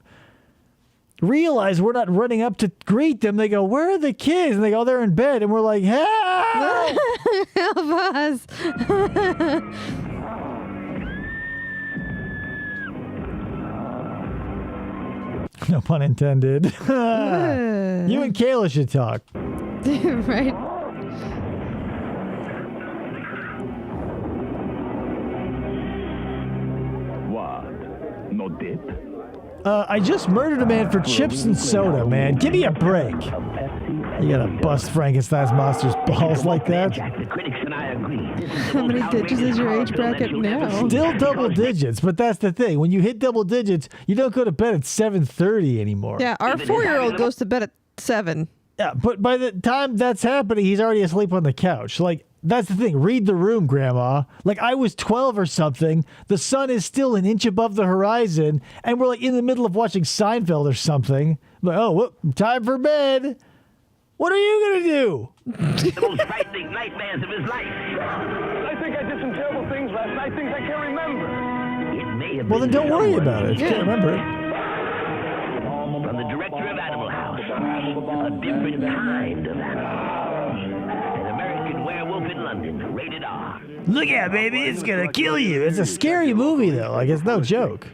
realize we're not running up to greet them. They go, "Where are the kids?" And they go, "They're in bed." And we're like, "Help!" Help us. No pun intended. You and Kayla should talk. Right. What? No dip? I just murdered a man for chips and soda, man. Give me a break. You gotta bust Frankenstein's monster's balls like that? The critics and I agree. How many digits is your age bracket now? Still double digits, but that's the thing. When you hit double digits, you don't go to bed at 7:30 anymore. Yeah, our 4-year-old goes to bed at 7. Yeah, but by the time that's happening, he's already asleep on the couch. Like, that's the thing. Read the room, Grandma. Like, I was 12 or something. The sun is still an inch above the horizon, and we're like in the middle of watching Seinfeld or something. Like, oh, whoop, time for bed. What are you going to do? The most frightening nightmares of his life. I think I did some terrible things last night, things I can't remember. It may have Well, then been don't worry someone. about it. If you can't remember it. From the director of Animal House, a different kind of animal. An American Werewolf in London, rated R. Look at baby, it's going to kill you. It's a scary movie, though. Like, it's no joke.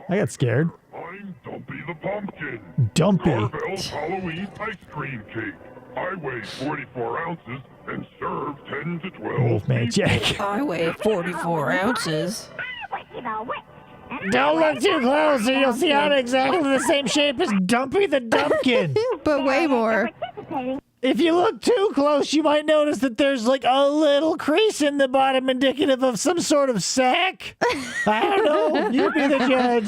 I got scared. I'm Dumpy the Pumpkin. Dumpy. Carvel's Halloween ice cream cake. I weigh 44 ounces and serve 10 to 12 Wolfman Jack. I weigh 44 ounces. Don't look too close or you'll see I'm exactly the same shape as Dumpy the Dumpkin. But way more. If you look too close, you might notice that there's like a little crease in the bottom indicative of some sort of sack. I don't know. You be the judge.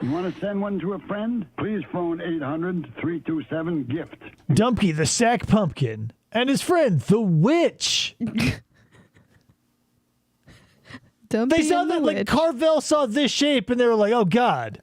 You want to send one to a friend? Please phone 800-327-GIFT. Dumpy the Sack Pumpkin and his friend, the Witch. They saw that, like, Carvel saw this shape and they were like, oh, God.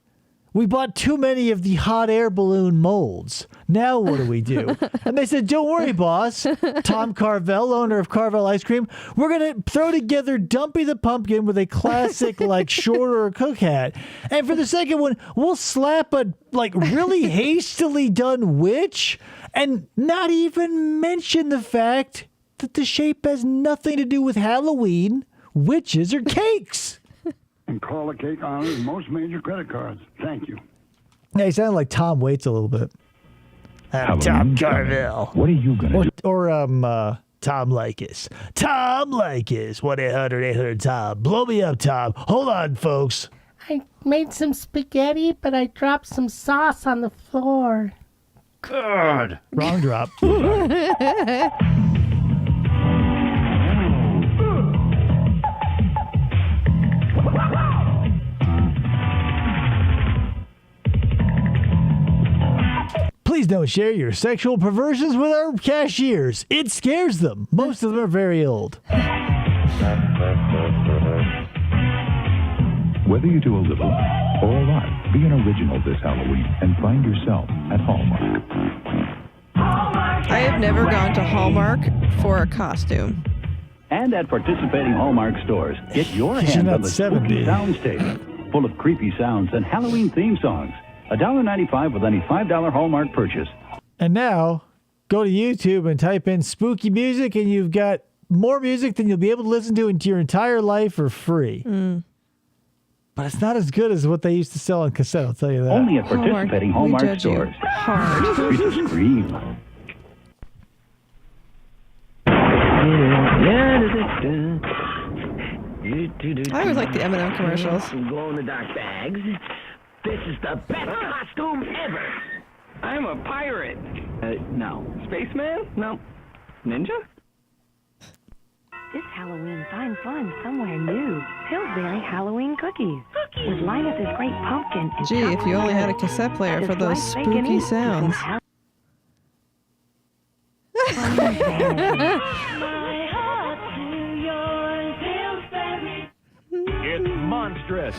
We bought too many of the hot air balloon molds. Now what do we do? And they said, don't worry, boss. Tom Carvel, owner of Carvel Ice Cream, we're going to throw together Dumpy the Pumpkin with a classic, like, shorter cook hat. And for the second one, we'll slap a, like, really hastily done witch and not even mention the fact that the shape has nothing to do with Halloween, witches, or cakes. And Call a Cake honors most major credit cards. Thank you. Yeah, he sounded like Tom Waits a little bit. Tom Carvel. What are you going to do? Or Tom Likas. Tom Likas. 1-800-800-TOM. Blow me up, Tom. Hold on, folks. I made some spaghetti, but I dropped some sauce on the floor. Good. Wrong drop. Please don't share your sexual perversions with our cashiers. It scares them. Most of them are very old. Whether you do a little or a lot, be an original this Halloween and find yourself at Hallmark. I have never gone to Hallmark for a costume. And at participating Hallmark stores, get your hands on the Spooky Sound Station, full of creepy sounds and Halloween theme songs. $1.95 with any $5 Hallmark purchase. And now, go to YouTube and type in spooky music, and you've got more music than you'll be able to listen to into your entire life for free. But it's not as good as what they used to sell on cassette, I'll tell you that. Only at participating Hallmark stores. Free to scream. I always like the M&M commercials. Glow in the dark bags. This is the best costume ever. I'm a pirate. No. Spaceman? No. Ninja? This Halloween, find fun somewhere new. Pillsbury Halloween cookies. With Linus's great pumpkin. And Gee, if you only had a cassette player for those spooky sounds. It's monstrous.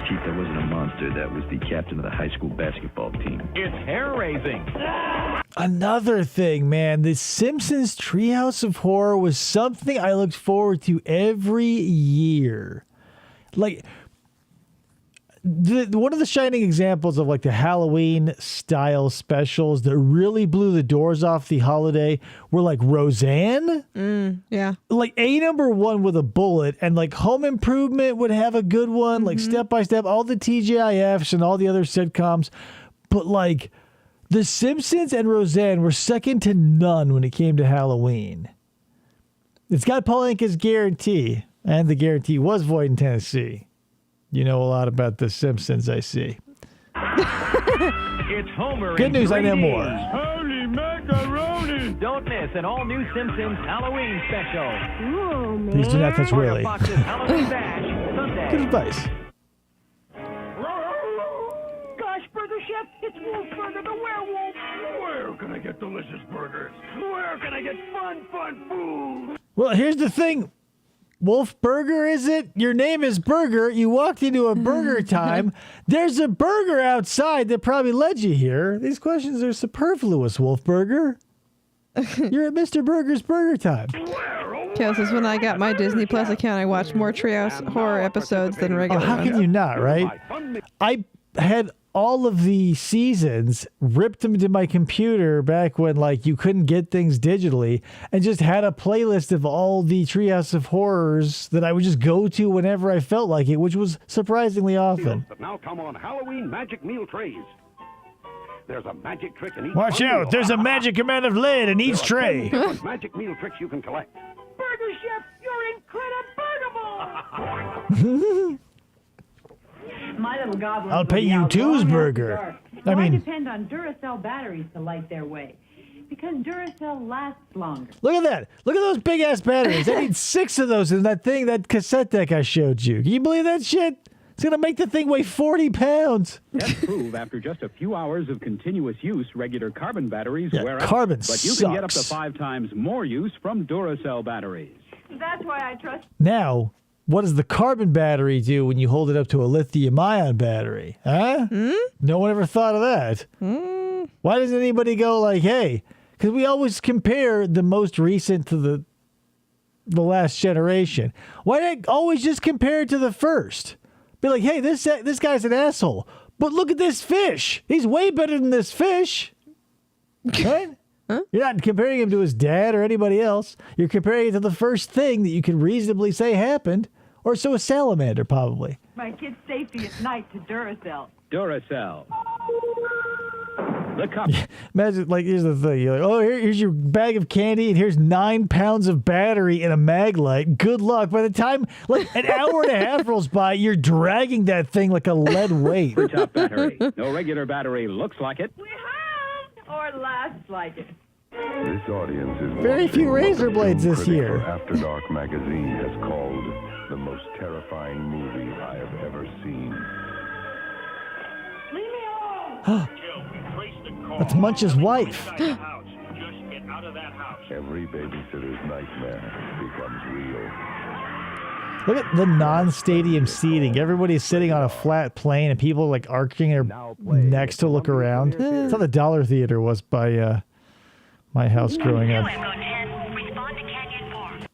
Chief, that wasn't a monster. That was the captain of the high school basketball team. It's hair-raising. Another thing, man, the Simpsons Treehouse of Horror was something I looked forward to every year. Like, one of the shining examples of like the Halloween style specials that really blew the doors off the holiday were like Roseanne. Yeah. Like a number one with a bullet, and like Home Improvement would have a good one, like Step by Step, all the TGIFs and all the other sitcoms. But like The Simpsons and Roseanne were second to none when it came to Halloween. It's got Paul Anka's guarantee, and the guarantee was void in Tennessee. You know a lot about The Simpsons, I see. It's Homer. Good news, I know more. Holy macaroni! Don't miss an all-new Simpsons Halloween special. Oh, man. Please do not touch Willie. Fox's Halloween Bash, Sunday. Good advice. Gosh, Burger Chef, it's Wolfburger the werewolf. Where can I get delicious burgers? Where can I get fun food? Well, here's the thing. Wolf Burger, is it? Your name is Burger. You walked into a burger time. There's a burger outside that probably led you here. These questions are superfluous, Wolf Burger. You're at Mr. Burger's Burger Time. Kale says, when I got my Disney Plus account, I watched more Treehouse horror episodes than regular How ones. can you not, right? I had all of the seasons, ripped them to my computer back when like you couldn't get things digitally, and just had a playlist of all the Treehouse of Horrors that I would just go to whenever I felt like it, which was surprisingly often. That now come on Halloween magic meal trays. There's a magic trick in each. Watch bundle. out, there's a magic amount of lead in each tray. There are 10 different magic meal tricks you can collect. Burger Chef, you're incredible! My little goblin. I'll pay you two's burger. So I mean, depend on Duracell batteries to light their way, because Duracell lasts longer. look at that. Look at those big ass batteries. I need 6 of those in that thing, that cassette deck I showed you. Can you believe that shit? It's going to make the thing weigh 40 pounds. Tests prove after just a few hours of continuous use, regular carbon batteries wear out. carbon But you can get up to sucks. 5 times more use from Duracell batteries. That's why I trust. Now, what does the carbon battery do when you hold it up to a lithium-ion battery? Huh? No one ever thought of that. Why doesn't anybody go like, hey, because we always compare the most recent to the last generation. Why not always just compare it to the first? Be like, hey, this guy's an asshole, but look at this fish. He's way better than this fish. Right? You're not comparing him to his dad or anybody else. You're comparing it to the first thing that you can reasonably say happened, or so a salamander, probably. My kid's safety at night to Duracell. Duracell. The cup. Imagine, like, here's the thing. You're like, oh, here's your bag of candy, and here's 9 pounds of battery in a mag light. Good luck. By the time, like, an hour and a half rolls by, you're dragging that thing like a lead weight. Top battery. No regular battery looks like it. Or lasts like it. This audience is Very few watching razor what the blades film this critic year. for After Dark magazine has called the most terrifying movie I have ever seen. Leave me alone. That's Munch's wife. Every babysitter's nightmare becomes real. Look at the non-stadium seating. Everybody's sitting on a flat plane, and people like arching their necks to look around. That's how the Dollar Theater was by my house growing up.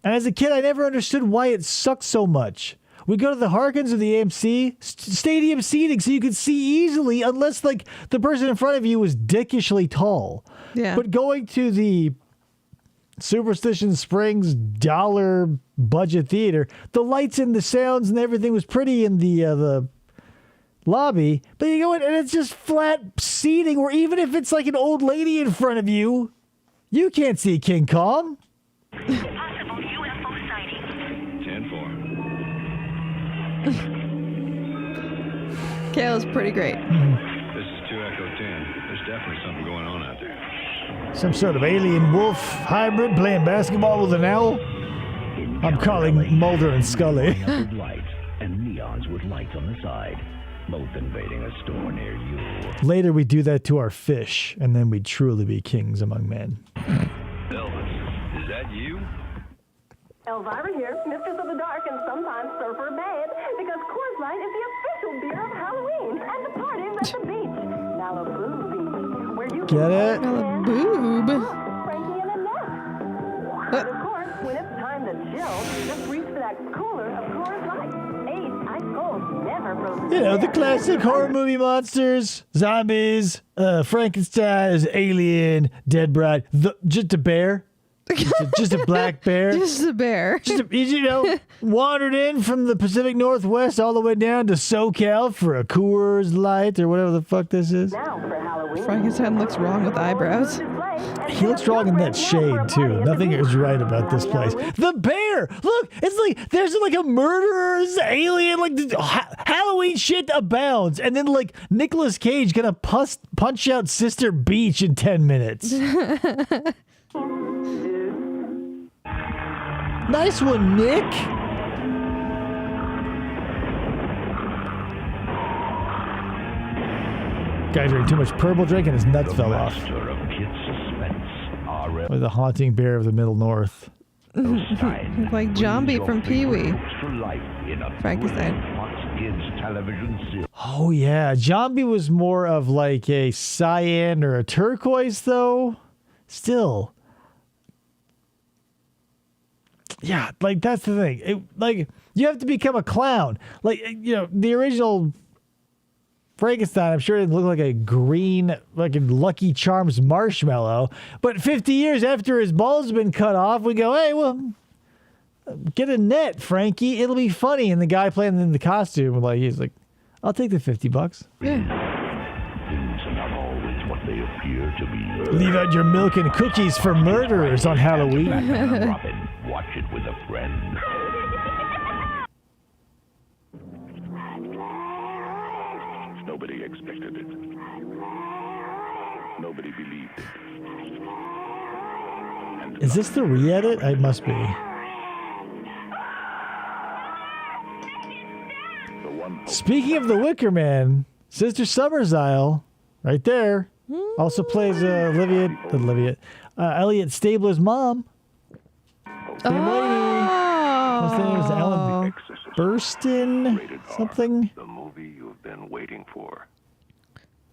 And as a kid, I never understood why it sucked so much. We go to the Harkins or the AMC stadium seating, so you could see easily, unless like the person in front of you was dickishly tall. Yeah. But going to the Superstition Springs dollar budget theater, the lights and the sounds and everything was pretty in the lobby, but you go in and it's just flat seating where even if it's like an old lady in front of you, you can't see King Kong. 10-4. Kale's pretty great. This is 2 Echo 10. There's definitely something going on out there. Some sort of alien wolf hybrid playing basketball with an owl? I'm calling Mulder and Scully. With lights and neons with lights on the side, both invading a store near you. Later we do that to our fish, and then we'd truly be kings among men. Elvis, is that you? Elvira here, mistress of the dark and sometimes surfer bad, because Coors Light is the official beer of Halloween and the parties at the beach. Malibu Beach, where you Get it? Malaboob. Frankie and Annette. And of course, when it's time to chill, just reach for that cooler of Coors Light. 8 ice cold almost never frozen. You know, the classic horror movie monsters, zombies, Frankenstein, alien, dead bride, just a bear. Just a black bear. Just a bear. Wandered in from the Pacific Northwest all the way down to SoCal for a Coors Light or whatever the fuck this is. Now for Halloween. Frankenstein looks wrong with eyebrows. He looks wrong in that shade, too. Nothing is right about this place. The bear! Look, it's like, there's like a murderer's alien, like Halloween shit abounds. And then like Nicolas Cage gonna punch out Sister Beach in 10 minutes. Nice one, Nick. Guy drank too much purple drink and his nuts fell off. Or the haunting bear of the Middle North. Like Zombie from Pee-wee. Frankenstein. Oh yeah, Zombie was more of like a cyan or a turquoise though. Still. Yeah, like that's the thing. Like you have to become a clown. Like the original Frankenstein, I'm sure it didn't look like a green, like a Lucky Charms marshmallow. But 50 years after his balls have been cut off, we go, hey, well, get a net, Frankie. It'll be funny. And the guy playing in the costume, he's like, I'll take the $50. Yeah. Things are not always what they appear to be. Leave out your milk and cookies for murderers on Halloween. Robin, watch it with a friend. Nobody expected it. Nobody believed it. Is this the re-edit? It must be. Speaking of the Wicker Man, Sister Summersile, right there, also plays Elliot Stabler's mom. Same lady. What's the name? Is Ellen Burstyn? Something? The movie you've been waiting for.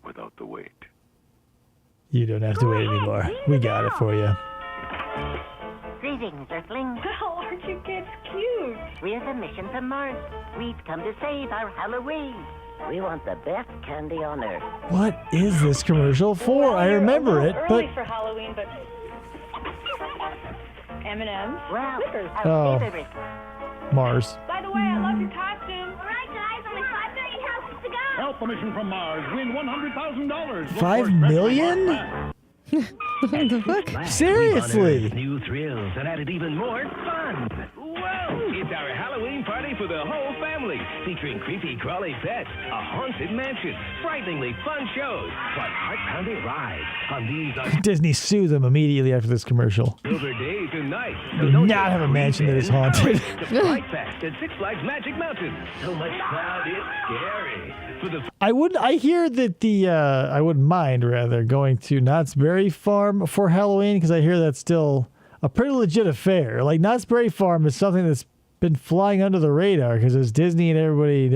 Without the wait. You don't have to wait anymore. We got it for you. Greetings, Earthlings. Oh, aren't you kids cute? We're the mission from Mars. We've come to save our Halloween. We want the best candy on Earth. What is this commercial for? I remember it, but... Early for Halloween, but... M&M's? Wow. Snickers. Oh. Mars. By the way, I love your costume. All right, guys, only 5 million houses to go. Help the mission from Mars. Win $100,000. 5 million? What the fuck? Seriously? New thrills and added even more fun. Whoa! It's our Halloween party for the whole family, featuring creepy, crawly pets, a haunted mansion, frighteningly fun shows, plus heart-pounding rides on these Disney sue them immediately after this commercial. over days and nights. Do not have a mansion that is haunted. Fright Fest at Six Flags Magic Mountain. So much crowd, it's scary. For the I hear that I wouldn't mind rather going to Knott's Berry Farm for Halloween because I hear that's still a pretty legit affair. Like Knott's Berry Farm is something that's been flying under the radar because it's Disney and everybody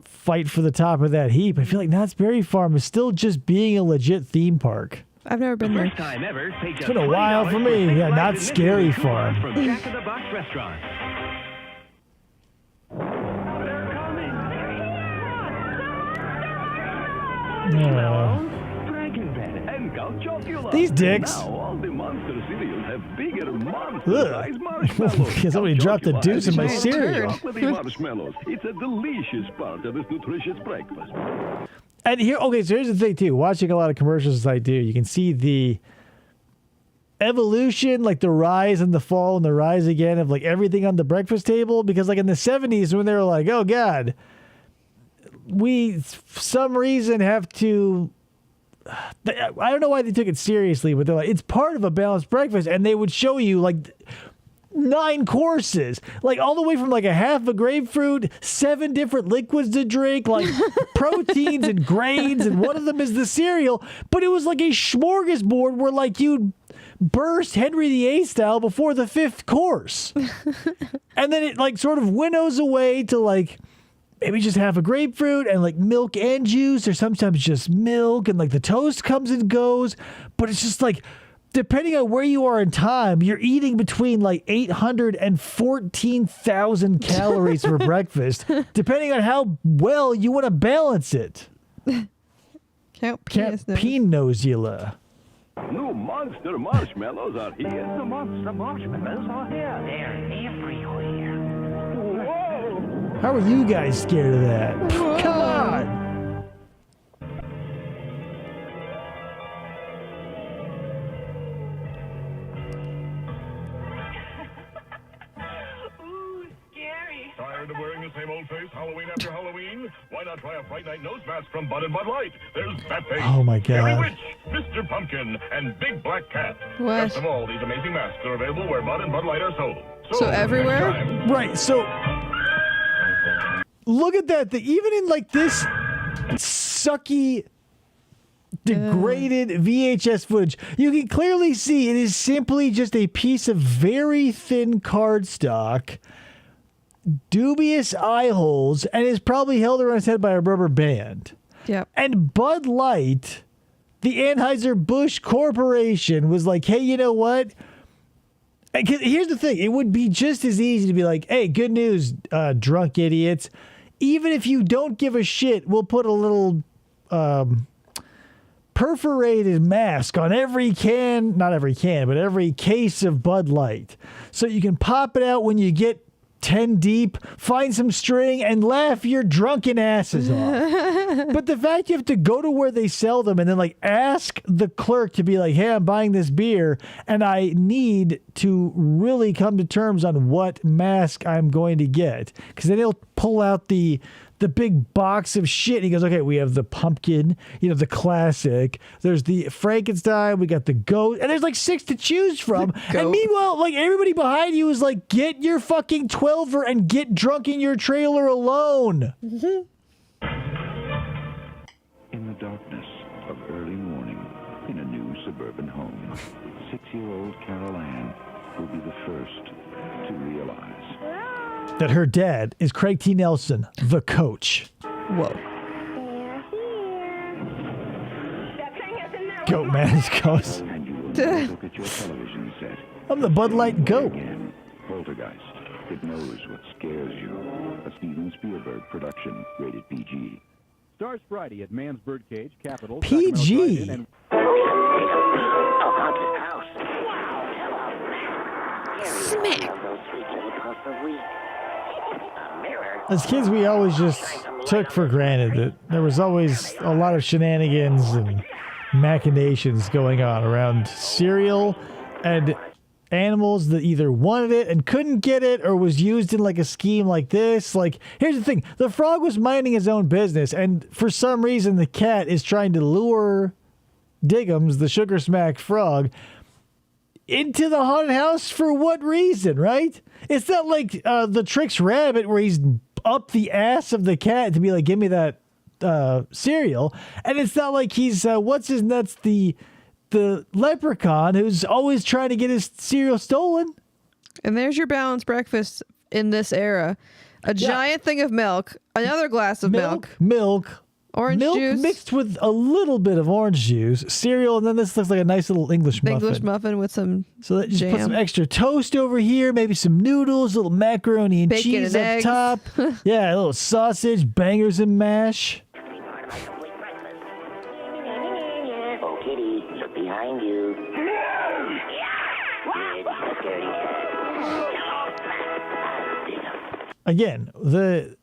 fight for the top of that heap. I feel like Knott's Berry Farm is still just being a legit theme park. I've never been there. first time ever, pay It's been a while for me. Yeah, not Scary Farm. From Jack in the Box Restaurant. These dicks. Now all the monster cereals have bigger monster-sized marshmallows. Somebody dropped a deuce in my cereal. Chocolatey marshmallows. It's a delicious part of this nutritious breakfast. And so here's the thing too. Watching a lot of commercials as I do, you can see the evolution, like the rise and the fall and the rise again of like everything on the breakfast table. Because like in the 70s when they were like, oh God, we for some reason have to, I don't know why they took it seriously, but they're like, it's part of a balanced breakfast. And they would show you like 9 courses, like all the way from like a half a grapefruit, 7 different liquids to drink, like proteins and grains, and one of them is the cereal. But it was like a smorgasbord where like you'd burst Henry VIII style before the 5th course. And then it like sort of winnows away to like maybe just half a grapefruit and like milk and juice, or sometimes just milk, and like the toast comes and goes, but it's just like depending on where you are in time, you're eating between like 800 and 14,000 calories for breakfast, depending on how well you want to balance it. Count Pinozula. New monster marshmallows are here. The monster marshmallows are here. They're everywhere. Whoa! How are you guys scared of that? Come on. Tired of wearing the same old face Halloween after Halloween? Why not try a Fright Night nose mask from Bud and Bud Light? There's Batface, Oh my Scary God. Witch, Mr. Pumpkin, and Big Black Cat. What? Best of all, these amazing masks are available where Bud and Bud Light are sold. So everywhere? next time- Right, so look at that. Even in like this sucky, degraded VHS footage, you can clearly see it is simply just a piece of very thin cardstock, dubious eye holes, and is probably held around his head by a rubber band. Yep. And Bud Light, the Anheuser-Busch Corporation, was like, hey, you know what? 'Cause here's the thing. It would be just as easy to be like, hey, good news, drunk idiots. Even if you don't give a shit, we'll put a little perforated mask on every can, not every can, but every case of Bud Light. So you can pop it out when you get 10 deep, find some string, and laugh your drunken asses off. But the fact you have to go to where they sell them and then like ask the clerk to be like, hey, I'm buying this beer and I need to really come to terms on what mask I'm going to get. Because then he'll pull out the big box of shit. And he goes, okay, we have the pumpkin, the classic. There's the Frankenstein. We got the goat. And there's like 6 to choose from. And meanwhile, like everybody behind you is like, get your fucking 12er and get drunk in your trailer alone. In the darkness of early morning, in a new suburban home, 6-year-old Carol Ann will be the first to realize that her dad is Craig T. Nelson, the coach. Whoa. Goat man goes. look at your television set. I'm the Bud Light goat. Again, Poltergeist. It knows what scares you. A Steven Spielberg production, rated PG. Stars Friday at Man's Birdcage, Capital. PG. And Smack. As kids, we always just took for granted that there was always a lot of shenanigans and machinations going on around cereal and animals that either wanted it and couldn't get it or was used in like a scheme like this. Like, here's the thing. The frog was minding his own business, and for some reason the cat is trying to lure Diggums, the sugar smack frog, into the haunted house. For what reason, right? It's not like the Trix Rabbit where he's up the ass of the cat to be like, give me that cereal. And it's not like he's, what's his nuts, the leprechaun who's always trying to get his cereal stolen. And there's your balanced breakfast in this era. A giant thing of milk, another glass of milk, orange juice mixed with a little bit of orange juice, cereal, and then this looks like a nice little English muffin. English muffin with some So that just jam. put some extra toast over here, maybe some noodles, a little macaroni and Bacon cheese and up eggs. top. Yeah, a little sausage, bangers and mash. Oh, kitty, look behind you. Again, the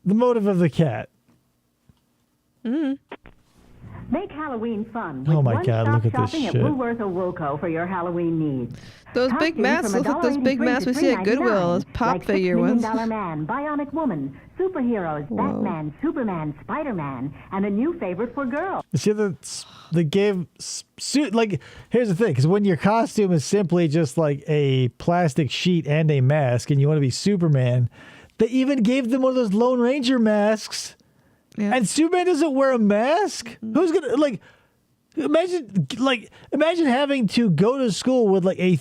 motive of the cat. Make Halloween fun. Oh with my God, one-stop look at this shopping shit. at Woolworth or Woolco for your Halloween needs. Those big Costumes masks, from look at those big $1.83 masks we to see at Goodwill, those $3.99, pop like figure $6 Million ones. Man, Bionic Woman, superheroes, Batman, Superman, Spider-Man, and a new favorite for girls. See, they gave suit, like, here's the thing, because when your costume is simply just like a plastic sheet and a mask, and you want to be Superman, they even gave them one of those Lone Ranger masks. Yeah. And Superman doesn't wear a mask? Who's gonna, like, imagine having to go to school with like a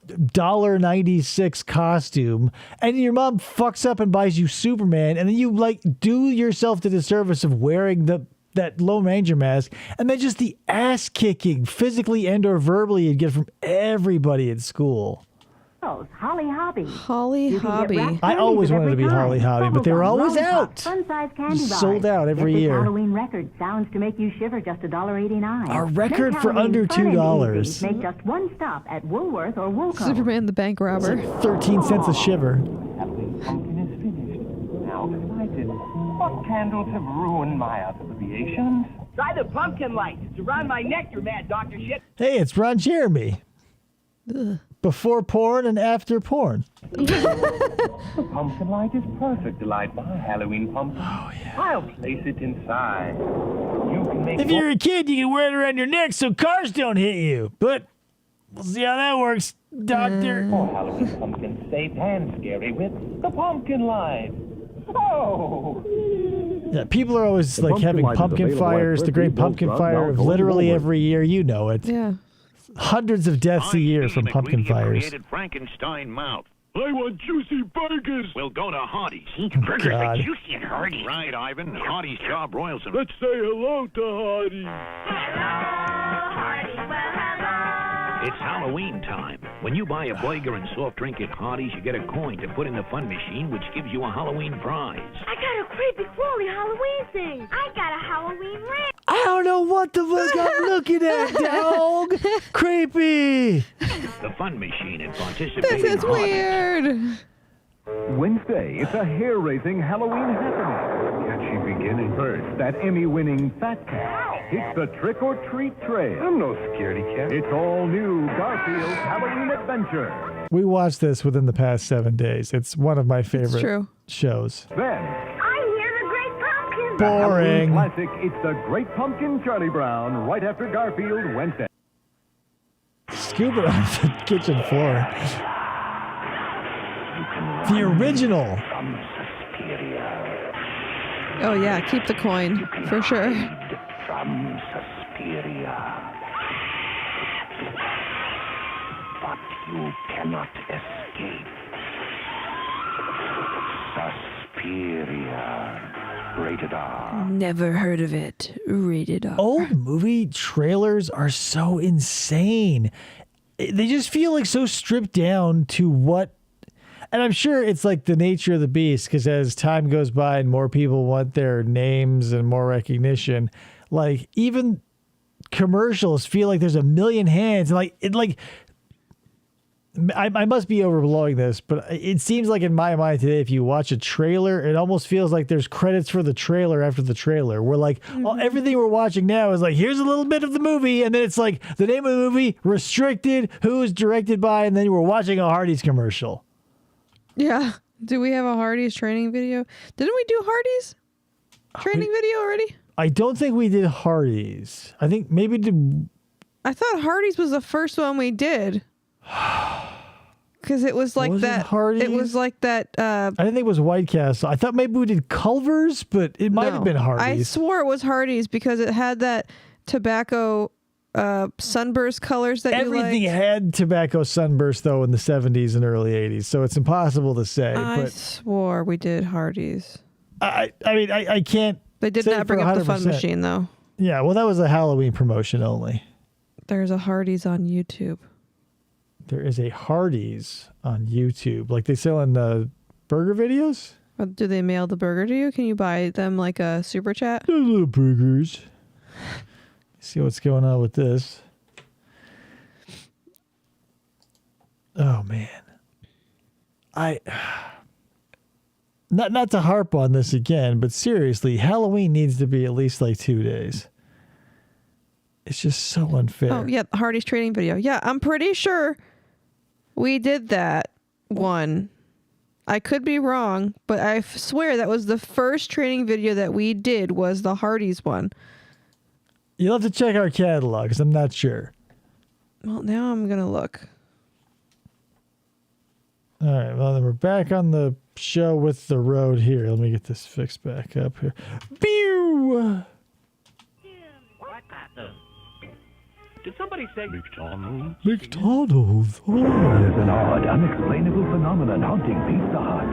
$1.96 costume, and your mom fucks up and buys you Superman, and then you like do yourself the disservice of wearing the that Lone Ranger mask, and then just the ass kicking, physically and or verbally, you'd get from everybody at school. Holly Hobby. Holly Hobby. I always wanted to be Holly Hobby, but they were always out. Fun-size candy bars. Sold out every Get this year. Halloween record sounds to make you shiver just $1.89. A record Make for Halloween under fun and $2. easy. Make just one stop at Woolworth or Woolco. Superman the bank robber. It's like 13 cents a shiver. Halloween pumpkin is finished. Now lighted. What candles have ruined my associations? Try the pumpkin light. It's around my neck, you mad Dr. Shit. Hey, it's Ron Jeremy. Ugh. Before porn and after porn. The pumpkin light is perfect to light my Halloween pumpkin. Oh, yeah. I'll place it inside. You can make If you're a kid, you can wear it around your neck so cars don't hit you. But we'll see how that works, Doctor. Oh, Halloween pumpkin safe and scary with the pumpkin light. Oh! Yeah, people are always like having pumpkin fires, the great pumpkin fire of literally every year. You know it. Yeah. Hundreds of deaths a year from pumpkin fires. Created Frankenstein mouth. I want juicy burgers. We'll go to Hardee's. Burgers God. are juicy and hearty. Right, Ivan. Hardee's job royals them. Let's say hello to Hardy. It's Halloween time. When you buy a burger and soft drink at Hardee's, you get a coin to put in the fun machine, which gives you a Halloween prize. I got a creepy crawly Halloween thing. I got a Halloween lamp. I don't know what the fuck I'm looking at, dog. Creepy. The fun machine and participating This is Hardee's. weird. Wednesday, it's a hair-raising Halloween happening. Catchy beginning. First, that Emmy-winning Fat Cat. It's the trick-or-treat trail. I'm no scaredy cat. It's all new Garfield's Halloween Adventure. We watched this within the past 7 days. It's one of my favorite true. shows. Then, I hear the Great Pumpkin. Boring. classic, it's the Great Pumpkin Charlie Brown, right after Garfield Wednesday. Scoop it off the kitchen floor. The original. Oh yeah, keep the coin for sure. From Suspiria. But you cannot escape. Suspiria. Rated R. Never heard of it. Rated R. Old movie trailers are so insane. They just feel like so stripped down to what. And I'm sure it's like the nature of the beast, because as time goes by and more people want their names and more recognition, like even commercials feel like there's a million hands. And I must be overblowing this, but it seems like in my mind today, if you watch a trailer, it almost feels like there's credits for the trailer after the trailer. We're like, everything we're watching now is like, here's a little bit of the movie, and then it's like the name of the movie, restricted, who's directed by, and then we're watching a Hardee's commercial. Yeah. Do we have a Hardee's training video? Didn't we do Hardee's training video already? I don't think we did Hardee's. I think maybe did. I thought Hardee's was the first one we did. Because it was like that. It was like that. I didn't think it was White Castle. I thought maybe we did Culver's, but it might have been Hardee's. I swore it was Hardee's because it had that tobacco sunburst colors that Everything you liked. had tobacco sunburst, though, in the 70s and early 80s, so it's impossible to say. I But swore we did Hardee's. I mean, I can't. They did say not for bring up the fun 100%. machine, though. Yeah, well, that was a Halloween promotion only. There's a Hardee's on YouTube. There is a Hardee's on YouTube. Like they sell in burger videos? Do they mail the burger to you? Can you buy them like a super chat? They're little burgers. See what's going on with this. Oh, man. Not to harp on this again, but seriously, Halloween needs to be at least like 2 days. It's just so unfair. Oh, yeah, the Hardee's training video. Yeah, I'm pretty sure we did that one. I could be wrong, but I swear that was the first training video that we did was the Hardee's one. You'll have to check our catalog, because I'm not sure. Well, now I'm going to look. All right, well, then we're back on the show with the road here. Let me get this fixed back up here. Pew! Did somebody say McDonald's? McDonald's. Oh. There's an odd, unexplainable phenomenon haunting Pizza Hut.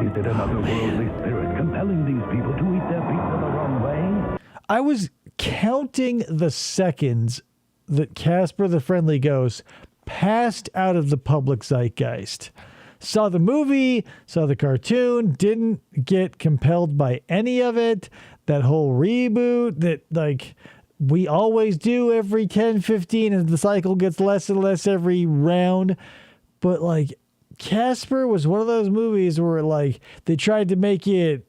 Is it another worldly spirit compelling these people to eat their pizza the wrong way? I was counting the seconds that Casper the Friendly Ghost passed out of the public zeitgeist. Saw the movie, saw the cartoon, didn't get compelled by any of it. That whole reboot that, like, we always do every 10, 15, and the cycle gets less and less every round. But, like, Casper was one of those movies where, like, they tried to make it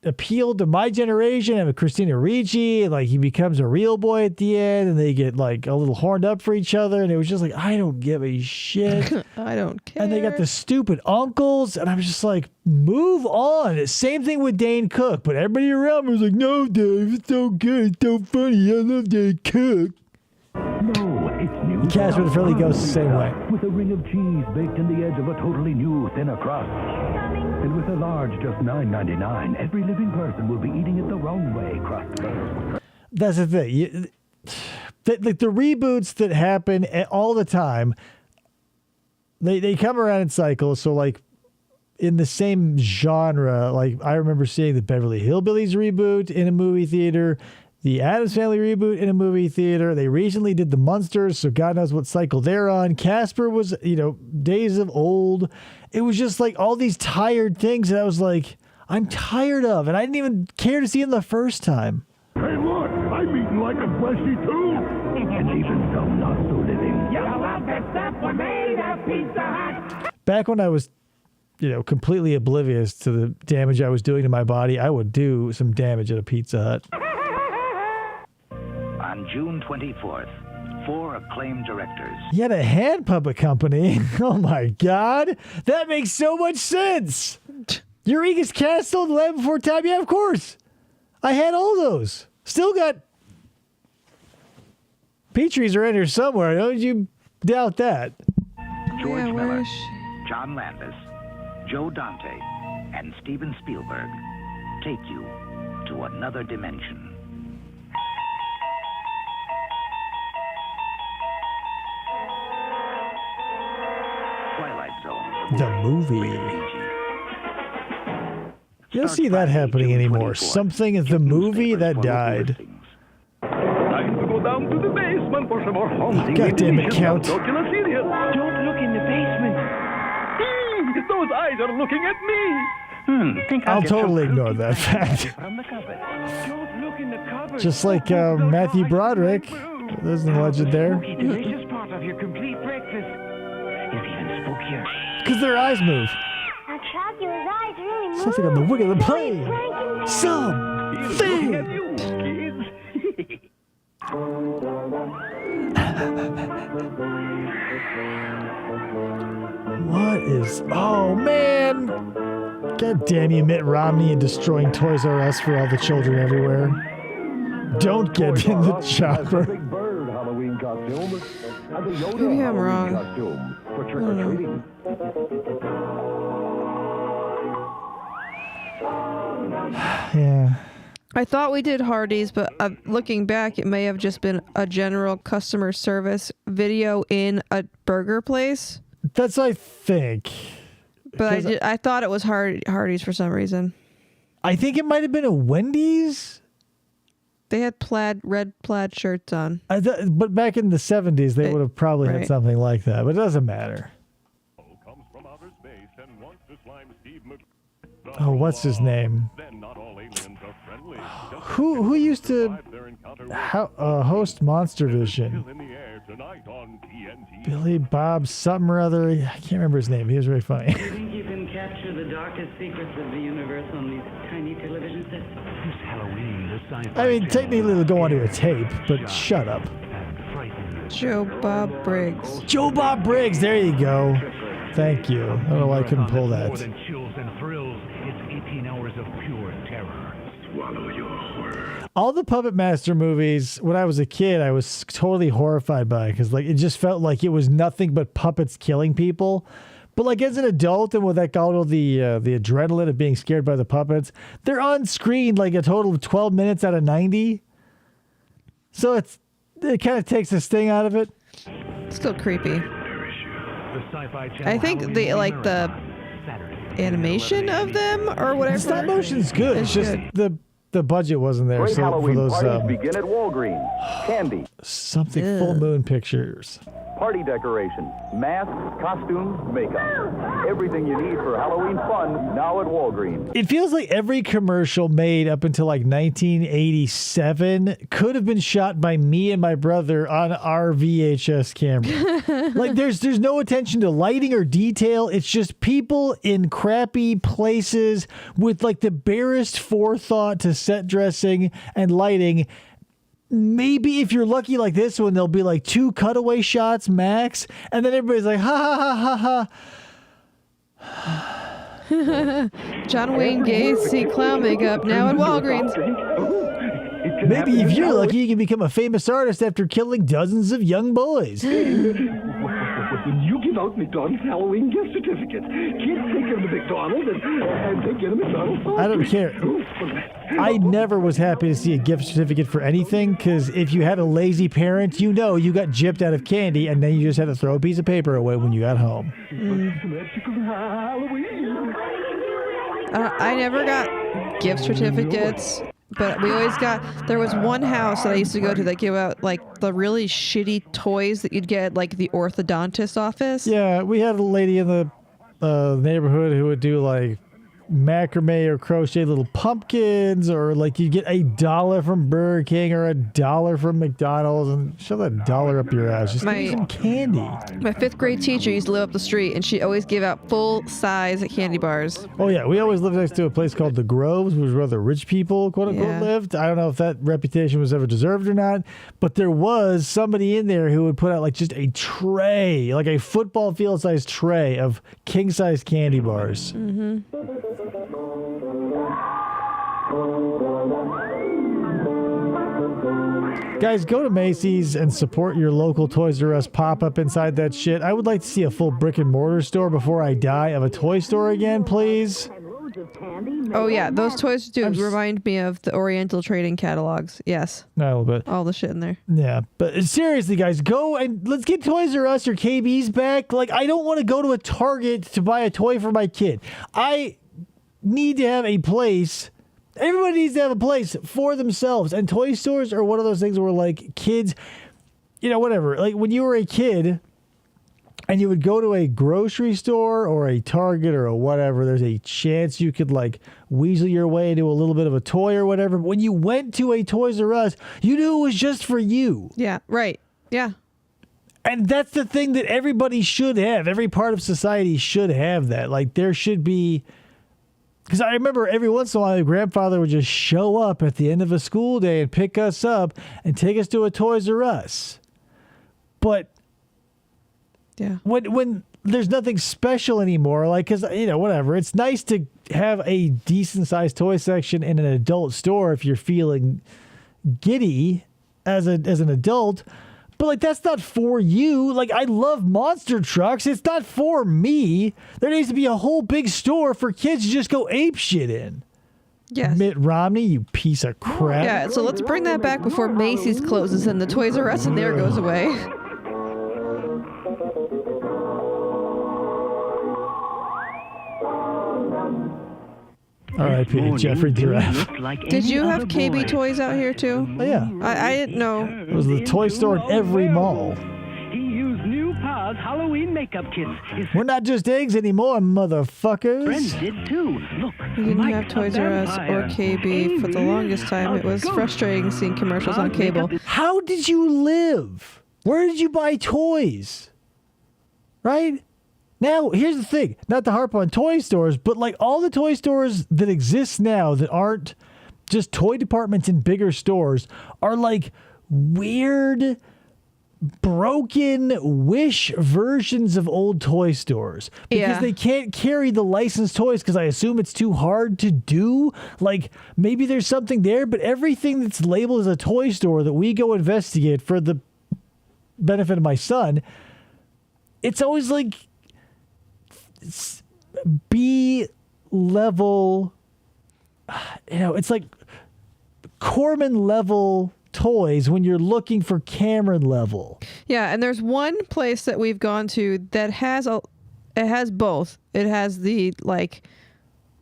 appeal to my generation and with Christina Ricci, and like he becomes a real boy at the end and they get like a little horned up for each other, and it was just like, I don't give a shit. I don't care. And they got the stupid uncles, and I'm just like, move on. Same thing with Dane Cook, but everybody around me was like, no, Dave, it's so good, it's so funny, I love Dane Cook. No, it's new. Casper the Friendly Ghost the same way. With a ring of cheese baked in the edge of a totally new, thinner crust. And with a large, just $9.99, every living person will be eating it the wrong way, crust. That's the thing. The reboots that happen all the time, they come around in cycles. So, like, in the same genre, like, I remember seeing the Beverly Hillbillies reboot in a movie theater, the Addams Family reboot in a movie theater. They recently did the Munsters, so God knows what cycle they're on. Casper was, Days of Old. It was just like all these tired things that I was like, I'm tired of, and I didn't even care to see them the first time. Hey, look, I'm eating like a fleshy too. And even some not so living. You love the stuff we made at Pizza Hut. Back when I was, completely oblivious to the damage I was doing to my body, I would do some damage at a Pizza Hut. On June 24th, 4 acclaimed directors. You had a hand puppet company. Oh my God. That makes so much sense. Eureka's Castle, The Land Before Time. Yeah, of course. I had all those. Still got Petrie's are in here somewhere. Don't you doubt that? George Miller, John Landis, Joe Dante, and Steven Spielberg take you to another dimension. Twilight Zone. The movie. You don't see that happening anymore. Something in the movie that died. Time to go down to the basement for some more haunting. God damn it, Count. Don't look in the basement. Those eyes are looking at me. Think I'll totally ignore that fact. Don't look in the cupboard. Just like Matthew Broderick. There's an legend there. Delicious part of your complete breakfast. It's even spookier. Because their eyes move. How Dracula's eyes really move. Sounds like on the wig of the plane. Something. What is... Oh, man. God damn you, Mitt Romney, and destroying Toys R Us for all the children everywhere. Don't get in the chopper. Maybe I'm wrong. I don't know. Yeah. I thought we did Hardee's, but looking back, it may have just been a general customer service video in a burger place. That's, I think. But I thought it was Hardee's for some reason. I think it might have been a Wendy's. They had red plaid shirts on. But back in the 70s, they would have probably had something like that. But it doesn't matter. Oh, what's his name? Who used to host Monster Vision? Billy Bob something or other. I can't remember his name. He was very funny. You think you can capture the darkest secrets of the universe on these tiny television sets? This Halloween, the sci-fi I mean, technically it'll go onto a tape, but shut up. Joe Bob Briggs. Joe Bob Briggs. There you go. Thank you. I don't know why I couldn't pull that. More than chills and thrills, it's 18 hours of pure terror. Swallow your horror. All the Puppet Master movies, when I was a kid, I was totally horrified by it because, like, it just felt like it was nothing but puppets killing people. But, like, as an adult and with that all the adrenaline of being scared by the puppets, they're on screen like a total of 12 minutes out of 90. So it kind of takes the sting out of it. Still creepy. I think the animation of them or whatever. The stop motion's good. It's just the the budget wasn't there. Great So for Halloween those parties begin at Walgreens. Candy, something full moon pictures. party decorations, masks, costumes, makeup. Everything you need for Halloween fun now at Walgreens. It feels like every commercial made up until like 1987 could have been shot by me and my brother on our VHS camera. Like there's no attention to lighting or detail. It's just people in crappy places with like the barest forethought to set dressing and lighting. Maybe if you're lucky like this one, there'll be like 2 cutaway shots max, and then everybody's like, ha ha ha ha ha. John Wayne Gacy clown makeup now at Walgreens. Maybe if you're lucky, you can become a famous artist after killing dozens of young boys. You give out McDonald's Halloween gift certificates. Kids take them to McDonald's and they get a McDonald's. I don't care. I never was happy to see a gift certificate for anything, because if you had a lazy parent, you know you got gypped out of candy and then you just had to throw a piece of paper away when you got home. I never got gift certificates, but we always got, there was one house that I used to go to that gave out like the really shitty toys that you'd get at like the orthodontist office. Yeah, we had a lady in the neighborhood who would do like macrame or crochet little pumpkins, or like you get $1 from Burger King or $1 from McDonald's, and shove that $1 up your ass. Just give me some candy. My 5th grade teacher used to live up the street, and she always gave out full-size candy bars. Oh yeah, we always lived next to a place called The Groves, which was where the rich people, quote unquote, lived. I don't know if that reputation was ever deserved or not, but there was somebody in there who would put out like just a tray, like a football field sized tray of king size candy bars. Mm-hmm. Guys, go to Macy's and support your local Toys R Us pop-up inside that shit. I would like to see a full brick and mortar store before I die of a toy store again, please. Oh yeah, those toys do remind me of the Oriental trading catalogs. Yes. A little bit. All the shit in there. Yeah, but seriously, guys, go and let's get Toys R Us or KB's back. Like, I don't want to go to a Target to buy a toy for my kid. I need to have a place. Everybody needs to have a place for themselves. And toy stores are one of those things where, like, kids, you know, whatever. Like, when you were a kid and you would go to a grocery store or a Target or a whatever, there's a chance you could, like, weasel your way into a little bit of a toy or whatever. But when you went to a Toys R Us, you knew it was just for you. Yeah, right. Yeah. And that's the thing that everybody should have. Every part of society should have that. Like, there should be... Because I remember every once in a while, my grandfather would just show up at the end of a school day and pick us up and take us to a Toys R Us. But yeah, when there's nothing special anymore, like, because, you know, whatever, it's nice to have a decent-sized toy section in an adult store if you're feeling giddy as an adult. But, like, that's not for you. Like, I love monster trucks. It's not for me. There needs to be a whole big store for kids to just go ape shit in. Yes. Mitt Romney, you piece of crap. Yeah, so let's bring that back before Macy's closes and the Toys R Us in there goes away. R.I.P. Jeffrey Giraffe. Did you have KB toys out here too? Oh, yeah. I didn't know. It was the toy store in every mall. He used new Pa's Halloween makeup kits. His We're not just eggs anymore, motherfuckers. friends did too. Look, We didn't like have Toys a R Us or vampire. KB for the longest time. It was frustrating seeing commercials on cable. How did you live? Where did you buy toys? Right? Now, here's the thing. Not to harp on toy stores, but like all the toy stores that exist now that aren't just toy departments in bigger stores are like weird, broken Wish versions of old toy stores. Because they can't carry the licensed toys because I assume it's too hard to do. Like, maybe there's something there, but everything that's labeled as a toy store that we go investigate for the benefit of my son, it's always like B level, you know, it's like Corman level toys when you're looking for Cameron level. Yeah, and there's one place that we've gone to that has it has both. It has the like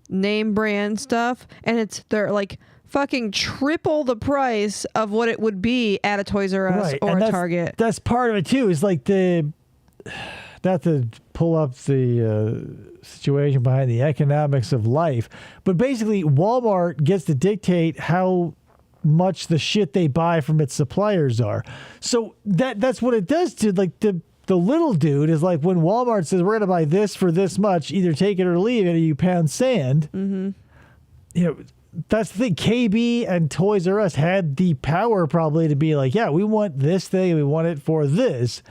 name brand stuff, and they're like fucking triple the price of what it would be at a Toys R Us or a Target. That's part of it too. Is like not to pull up the situation behind the economics of life, but basically Walmart gets to dictate how much the shit they buy from its suppliers are. So that's what it does to like the little dude is like when Walmart says we're going to buy this for this much, either take it or leave it, or you pound sand. Mm-hmm. You know, that's the thing. KB and Toys R Us had the power probably to be like, yeah, we want this thing, we want it for this.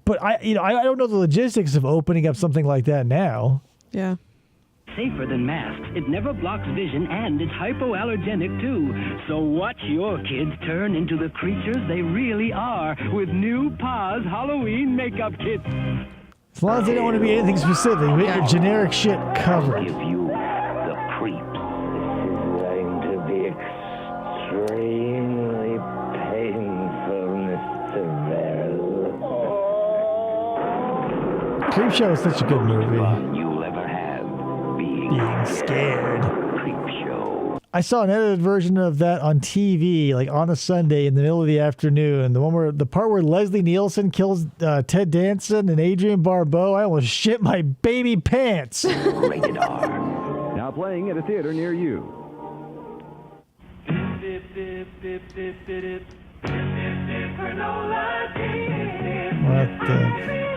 But I don't know the logistics of opening up something like that now. Yeah. Safer than masks. It never blocks vision, and it's hypoallergenic too. So watch your kids turn into the creatures they really are with new Paws Halloween makeup kits. As long as they don't want to be anything specific, make your generic shit covered. Give you the creeps. Going to be extremely painful, Mr. Bell. Creepshow is such a good movie. You'll ever have being scared. I saw an edited version of that on TV, like on a Sunday in the middle of the afternoon. The part where Leslie Nielsen kills Ted Danson and Adrienne Barbeau. I almost shit my baby pants. Rated R. Now playing at a theater near you. What the?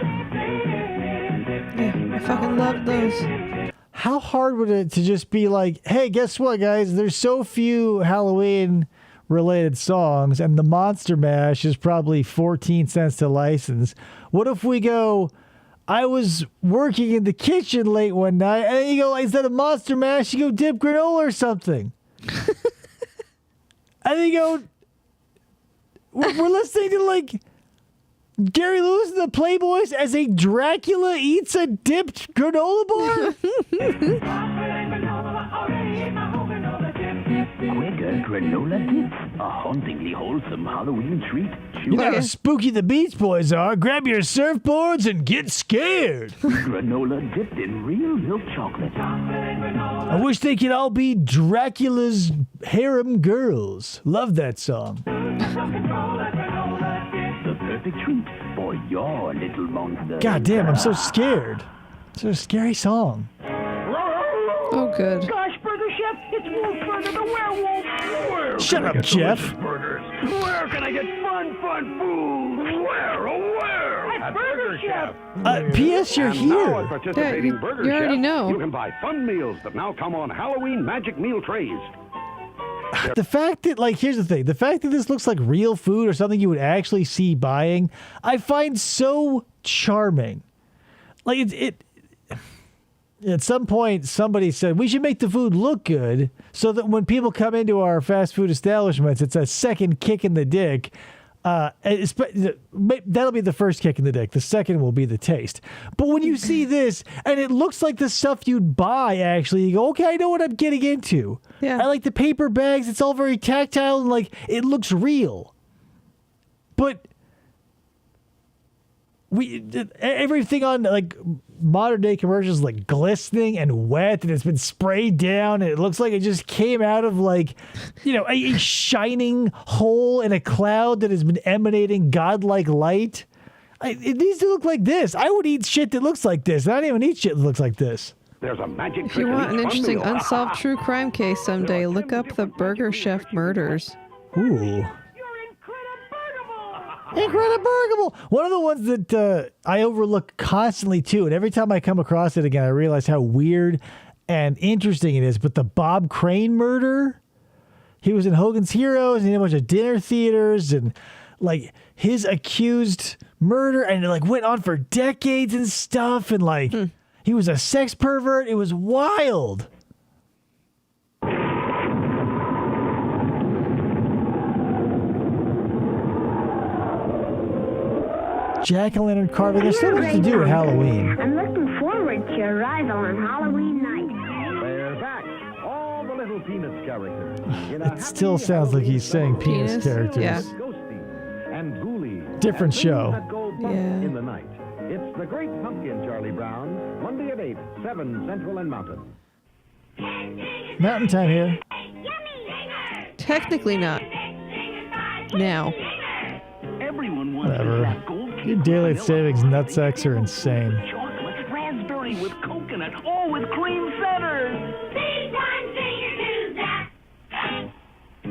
Yeah, I fucking love those. How hard would it to just be like, hey, guess what, guys? There's so few Halloween-related songs, and the Monster Mash is probably 14 cents to license. What if we go, I was working in the kitchen late one night, and then you go, instead of Monster Mash, you go dip granola or something. And then you go, we're listening to, like, Gary Lewis and the Playboys as a Dracula eats a dipped granola bar? Quaker granola dips, a hauntingly wholesome Halloween treat. You know how spooky the Beach Boys are. Grab your surfboards and get scared. Granola dipped in real milk chocolate. I wish they could all be Dracula's harem girls. Love that song. The perfect treat for your little monster. God damn, I'm so scared. It's a scary song. Oh, good. Gosh, Burger Chef, it's Wolfburger the werewolf. Where Shut can I up, get Jeff. delicious burgers? Where can I get fun food? Where, oh where? At Burger Chef. P.S. You're And here. now at participating Yeah, Burger you already Chef, know. you can buy fun meals that now come on Halloween magic meal trays. The fact that, like, here's the thing. The fact that this looks like real food or something you would actually see buying, I find so charming. Like, it at some point, somebody said, we should make the food look good so that when people come into our fast food establishments, it's a second kick in the dick. That'll be the first kick in the dick. The second will be the taste. But when you see this, and it looks like the stuff you'd buy, actually, you go, okay, I know what I'm getting into. Yeah. I like the paper bags. It's all very tactile, and, like, it looks real. But everything on, like, modern day commercials, like, glistening and wet, and it's been sprayed down, and it looks like it just came out of, like, you know, a shining hole in a cloud that has been emanating godlike light. It needs to look like this. I would eat shit that looks like this. I don't even eat shit that looks like this. There's a magic If you want an interesting unsolved true crime case someday, look up the Burger Chef murders. Ooh. Incredible. One of the ones that I overlook constantly, too, and every time I come across it again, I realize how weird and interesting it is, but the Bob Crane murder, he was in Hogan's Heroes, and he had a bunch of dinner theaters, and, like, his accused murder, and it, like, went on for decades and stuff, and, like, he was a sex pervert. It was wild. Jack-o'-lantern carving. There's so much to do at Halloween. I'm looking forward to your arrival on Halloween night. They're back. All the little Peanuts characters. It still sounds like he's saying penis characters. Yeah. Ghosty and Ghoulie. Different and show. That go bump in the night. It's the Great Pumpkin, Charlie Brown. Monday at 8, 7 Central and Mountain. Mountain time here. Technically not. Now. Everyone wants Whatever. that gold cake Your with daylight vanilla savings frosting, nutsacks are insane. chocolate, raspberry with coconut, all with cream centers.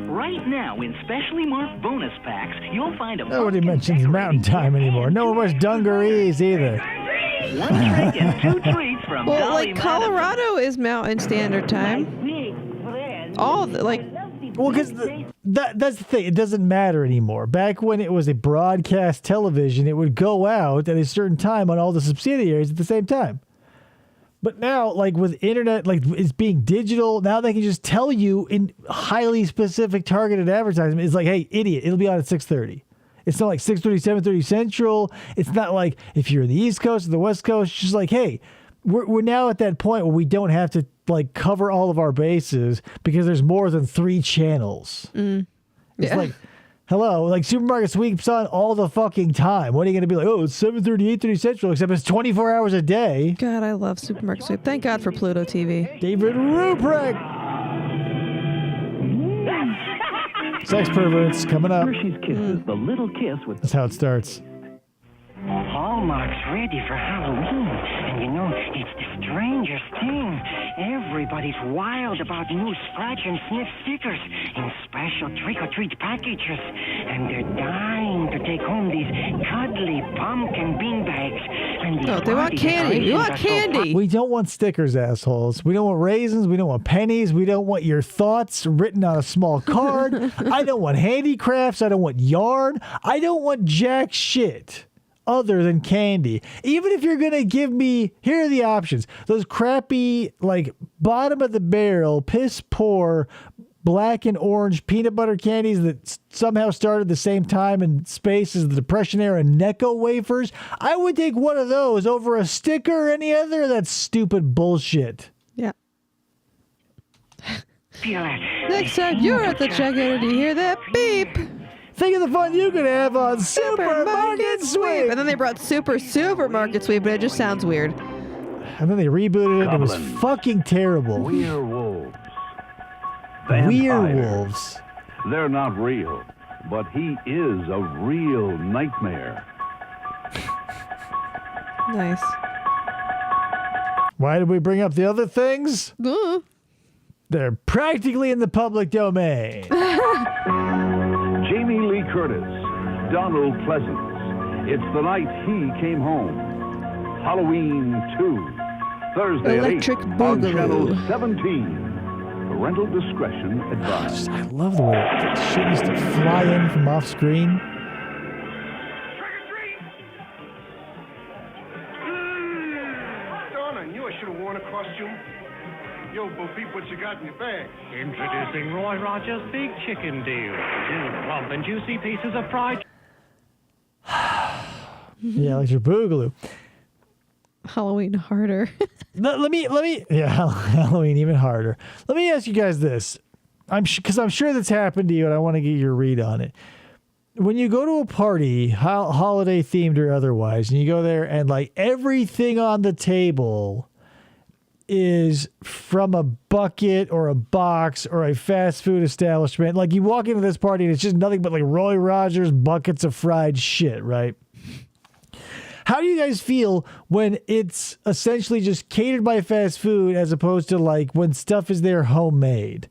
Right now, in specially marked bonus packs, you'll find a Nobody mentions Mountain Time anymore. No one wants dungarees either. one trick and two treats from Well, Dolly like Colorado is Mountain Standard Time. All the, like. Well, because that's the thing. It doesn't matter anymore. Back when it was a broadcast television, it would go out at a certain time on all the subsidiaries at the same time. But now, like with internet, like it's being digital, now they can just tell you in highly specific targeted advertisement. It's like, hey, idiot, it'll be on at 6:30. It's not like 6:30, 7:30 Central. It's not like if you're in the East Coast or the West Coast, it's just like, hey, we're now at that point where we don't have to like cover all of our bases because there's more than 3 channels. It's like, hello, like Supermarket Sweep's on all the fucking time. What are you going to be like? Oh, it's 7:30, 8:30 Central, except it's 24 hours a day. God, I love Supermarket Sweep. Thank God for Pluto TV. David Ruprecht. Sex perverts coming up. Hershey's Kisses, the little kiss with. That's how it starts. Hallmark's ready for Halloween, and you know, it's the strangest thing. Everybody's wild about new scratch and sniff stickers in special trick-or-treat packages, and they're dying to take home these cuddly pumpkin bean bags. And these they want party candy. We want decorations are so candy. We don't want stickers, assholes. We don't want raisins. We don't want pennies. We don't want your thoughts written on a small card. I don't want handicrafts. I don't want yarn. I don't want jack shit other than candy. Even if you're going to give me, here are the options. Those crappy, like, bottom of the barrel, piss poor, black and orange peanut butter candies that somehow started the same time and space as the Depression era Necco wafers. I would take one of those over a sticker or any other of that stupid bullshit. Yeah. Next time you're at the checkout, do you hear that beep? Think of the fun you could have on Supermarket Sweep. And then they brought Supermarket Sweep, but it just sounds weird. And then they rebooted it. It was fucking terrible. Werewolves. Werewolves. They're not real, but he is a real nightmare. Nice. Why did we bring up the other things? They're practically in the public domain. Jamie Lee Curtis, Donald Pleasance. It's the night he came home. Halloween 2, Thursday Electric at 8 Boogaloo. on Channel 17. Parental discretion advised. I love the way that shit used to fly in from off screen. Darn, I knew I should have worn a costume. Yo, Bo Peep, what you got in your bag? Introducing Roy Rogers' Big Chicken Deal. 2 plump and juicy pieces of fried. Yeah, Electric Boogaloo. Halloween harder. let me. Yeah, Halloween even harder. Let me ask you guys this, because I'm sure that's happened to you, and I want to get your read on it. When you go to a party, holiday themed or otherwise, and you go there, and like everything on the table is from a bucket or a box or a fast food establishment. Like you walk into this party and it's just nothing but like Roy Rogers buckets of fried shit, right? How do you guys feel when it's essentially just catered by fast food as opposed to like when stuff is there homemade?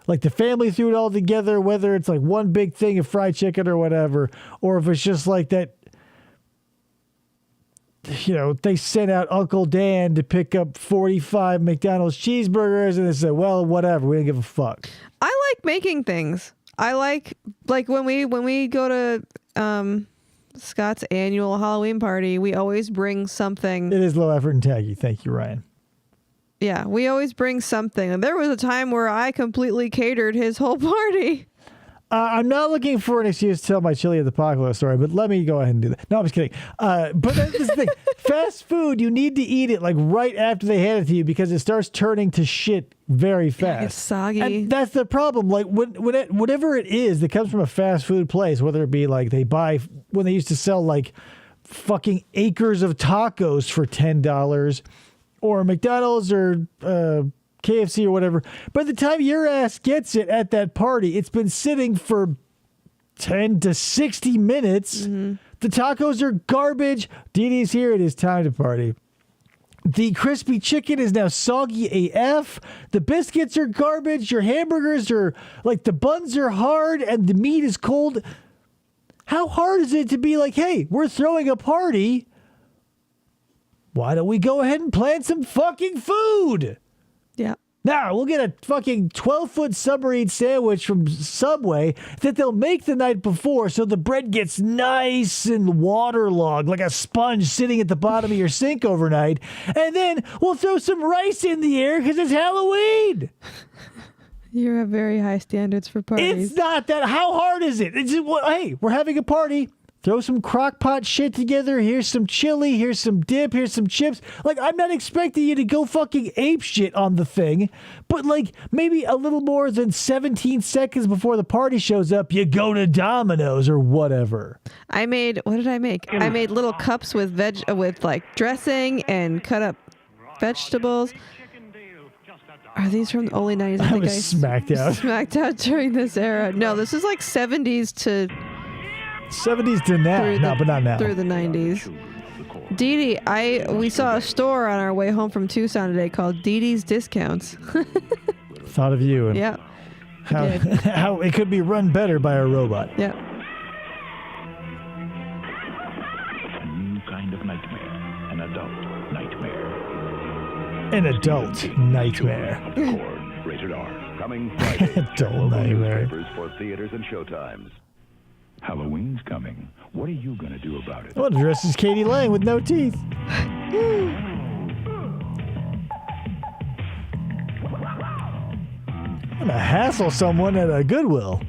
Like the family threw it all together, whether it's like one big thing of fried chicken or whatever, or if it's just like that, you know, they sent out Uncle Dan to pick up 45 McDonald's cheeseburgers and they said, well, whatever, we don't give a fuck. I like making things. I like when we go to Scott's annual Halloween party, we always bring something. It is low effort and taggy. Thank you, Ryan. Yeah, we always bring something. And there was a time where I completely catered his whole party. I'm not looking for an excuse to tell my Chili of the Apocalypse story, but let me go ahead and do that. No, I'm just kidding. But that's the thing. Fast food, you need to eat it like right after they hand it to you because it starts turning to shit very fast. It's soggy. And that's the problem. Like whatever it is that comes from a fast food place, whether it be like they buy when they used to sell like fucking acres of tacos for $10, or McDonald's or KFC or whatever. By the time your ass gets it at that party, it's been sitting for 10 to 60 minutes. The tacos are garbage. Dee Dee's here. It is time to party. The crispy chicken is now soggy AF. The biscuits are garbage. Your hamburgers are like, the buns are hard and the meat is cold. How hard is it to be like, hey, we're throwing a party. Why don't we go ahead and plan some fucking food? Yeah. Now, we'll get a fucking 12-foot submarine sandwich from Subway that they'll make the night before so the bread gets nice and waterlogged like a sponge sitting at the bottom of your sink overnight. And then we'll throw some rice in the air because it's Halloween. You have very high standards for parties. It's not that. How hard is it? It's just, hey, we're having a party. Throw some crock pot shit together. Here's some chili. Here's some dip. Here's some chips. Like, I'm not expecting you to go fucking ape shit on the thing. But, like, maybe a little more than 17 seconds before the party shows up, you go to Domino's or whatever. What did I make? I made little cups with like dressing and cut up vegetables. Are these from the early 90s? I think I smacked out. Smacked out during this era. No, this is like 70s to now. No, but not now. Through the 90s. Dee Dee, we saw a store on our way home from Tucson today called Dee Dee's Discounts. Thought of you. And yeah. how it could be run better by a robot. Yeah. A new kind of nightmare. An adult nightmare. An adult nightmare. Rated R. Coming Friday. Adult nightmare. For theaters and showtimes. Halloween's coming. What are you going to do about it? I want to dress as Katie Lang with no teeth. I'm going to hassle someone at a Goodwill.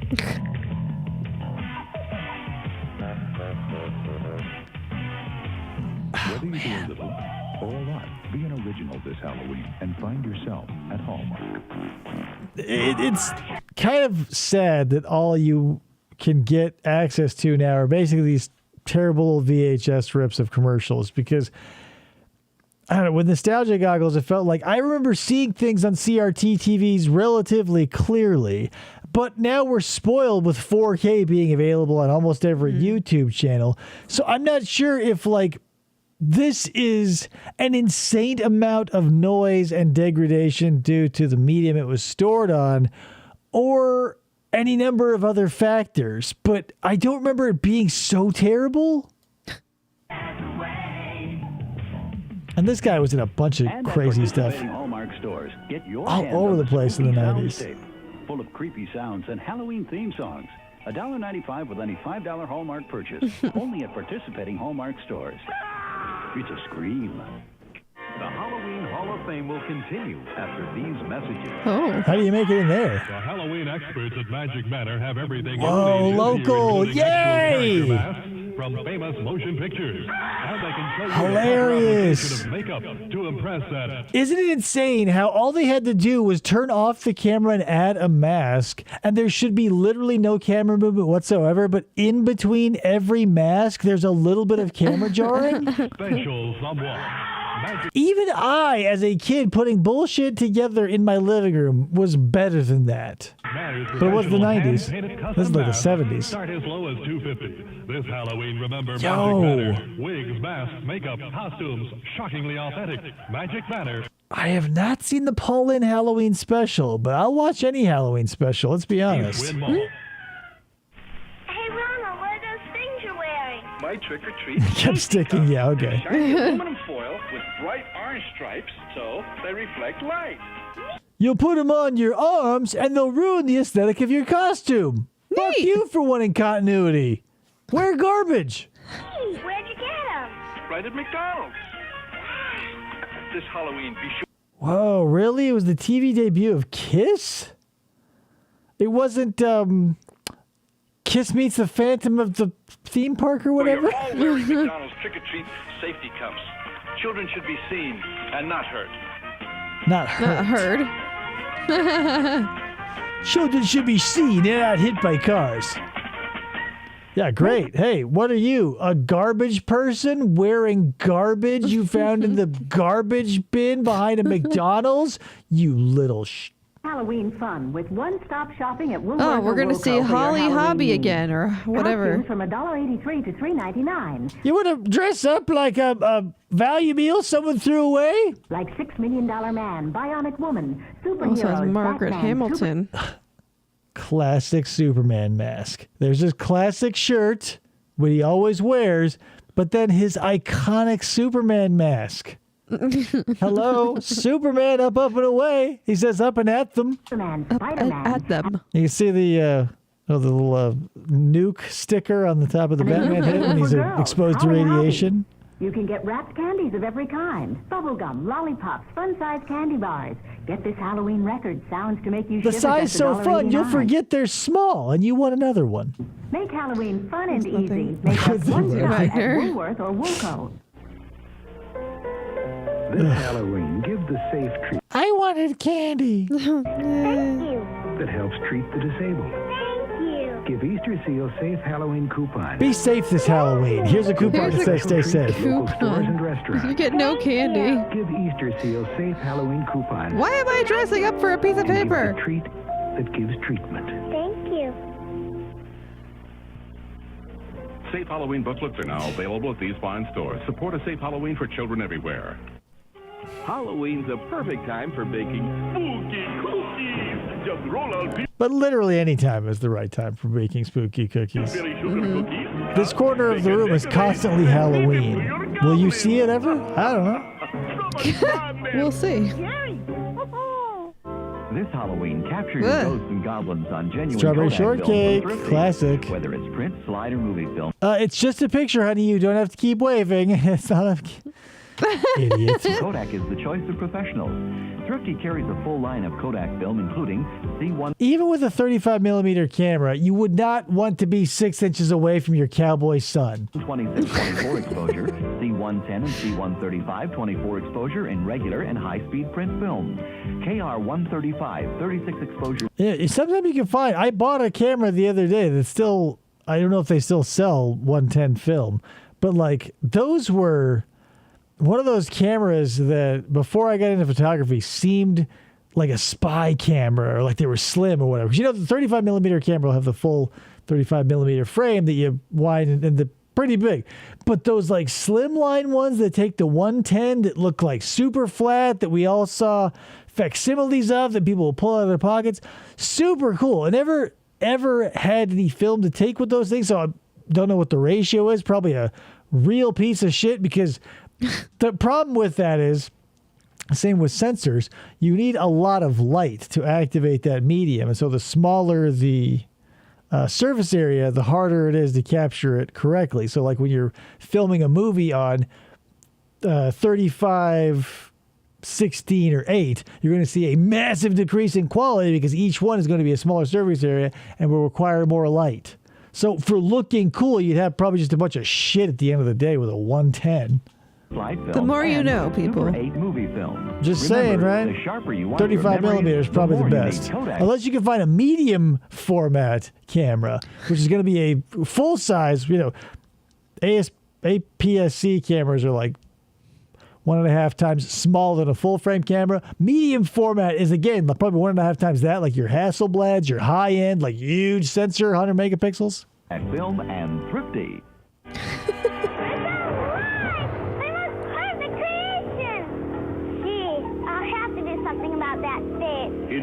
Whether you do a little or a lot, be an original this Halloween and find yourself at Hallmark. It's kind of sad that all you can get access to now are basically these terrible VHS rips of commercials, because I don't know, with nostalgia goggles, it felt like I remember seeing things on CRT TVs relatively clearly, but now we're spoiled with 4K being available on almost every YouTube channel. So I'm not sure if like this is an insane amount of noise and degradation due to the medium it was stored on, or any number of other factors, but I don't remember it being so terrible. And this guy was in a bunch of crazy stuff Hallmark stores. Get your all over the place in the 90s. Full of creepy sounds and Halloween theme songs. $1.95 with any $5 Hallmark purchase. Only at participating Hallmark stores. It's a scream. The Halloween Hall of Fame will continue after these messages. Oh. How do you make it in there? The Halloween experts at Magic Manor have everything Whoa, you need local. here, including Yay! actual character masks from famous motion pictures. And they can show you Hilarious. the proper application of makeup to impress that. Isn't it insane how all they had to do was turn off the camera and add a mask, and there should be literally no camera movement whatsoever, but in between every mask, there's a little bit of camera jarring? Special someone. Even I, as a kid, putting bullshit together in my living room was better than that. But it was the 90s. This is like the 70s. Start as low as $2.50. This Halloween, remember Yo. Magic Manor. Wigs, masks, makeup, costumes, shockingly authentic. Magic Manor. I have not seen the Paul Lynn Halloween special, but I'll watch any Halloween special, let's be honest. Win more. Hey, Ronald, what are those things you're wearing? My trick-or-treat. Kept sticking, yeah, okay. Shiny aluminum foil with bright orange stripes so they reflect light. You'll put them on your arms, and they'll ruin the aesthetic of your costume. Fuck you for wanting continuity. Wear garbage. Hey, where'd you get them? Right at McDonald's. This Halloween, be sure. Whoa, really? It was the TV debut of Kiss? It wasn't, Kiss Meets the Phantom of the Theme Park or whatever? You're all wearing McDonald's trick-or-treat safety cups. Children should be seen and not hurt. Not hurt. Children should be seen and not hit by cars. Yeah, great. Hey, what are you? A garbage person wearing garbage you found in the garbage bin behind a McDonald's? You little Halloween fun with one-stop shopping at Woolworths. Oh, we're going to see Holly Hobby again, or whatever. Costumes from $1.83 to $3.99. You want to dress up like a value meal someone threw away? Like $6 Million Man, Bionic Woman, Superheroes, Also has Margaret Batman, Hamilton. Classic Superman mask. There's this classic shirt, what he always wears, but then his iconic Superman mask. Hello, Superman up and away. He says up and at them. Superman, Spider-Man. At them. You can see the little nuke sticker on the top of the Batman head when he's exposed to radiation. You can get wrapped candies of every kind. Bubblegum, lollipops, fun-sized candy bars. Get this Halloween record. Sounds to make you The shiver. size just so fun, you'll $1.89. forget they're small, and you want another one. Make Halloween fun and easy. Make us one stop at Woolworth or Woolco. This Halloween, give the safe treat I wanted candy. Thank you. that helps treat the disabled. Thank you. Give Easter Seal safe Halloween coupon. Be safe this Halloween. Here's a coupon that says stay safe. Local stores and restaurants. You get no candy. Give Easter Seal safe Halloween coupon. Why am I dressing up for a piece of paper? A treat that gives treatment. Thank you. Safe Halloween booklets are now available at these fine stores. Support a safe Halloween for children everywhere. Halloween's a perfect time for baking spooky cookies. Just roll out But literally any time is the right time for baking spooky cookies. This corner of the room is constantly Halloween. Will you see it ever? I don't know. We'll see. This Halloween, capture your ghosts and goblins on genuine Strawberry Kodak film shortcake, from Thrifty. classic. Whether it's print, slide, or movie film. It's just a picture, honey. You don't have to keep waving. It's not a... Idiot. Kodak is the choice of professionals. Thrifty carries a full line of Kodak film, including C1. Even with a 35mm camera, you would not want to be 6 inches away from your cowboy son. 26-24 exposure, C110 and C135 24 exposure in regular and high-speed print film. KR135 36 exposure. Yeah, sometimes you can find. I bought a camera the other day that's still. I don't know if they still sell 110 film, but like those were one of those cameras that before I got into photography seemed like a spy camera or like they were slim or whatever. 'Cause you know the 35mm camera will have the full 35mm frame that you wind and the pretty big. But those like slimline ones that take the 110 that look like super flat that we all saw facsimiles of that people will pull out of their pockets, super cool. I never ever had any film to take with those things, so I don't know what the ratio is. Probably a real piece of shit because the problem with that is, same with sensors, you need a lot of light to activate that medium. And so the smaller the surface area, the harder it is to capture it correctly. So like when you're filming a movie on 35, 16, or 8, you're going to see a massive decrease in quality because each one is going to be a smaller surface area and will require more light. So for looking cool, you'd have probably just a bunch of shit at the end of the day with a 110. The more you know, people. Super 8 movie film. Just Remember, saying, right? The sharper you want your 35 memories, millimeters is probably the more you need best. Kodak. Unless you can find a medium format camera, which is going to be a full size, you know, APS-C cameras are like 1.5 times smaller than a full frame camera. Medium format is, again, probably 1.5 times that, like your Hasselblads, your high end, like huge sensor, 100 megapixels. At Film and Thrifty.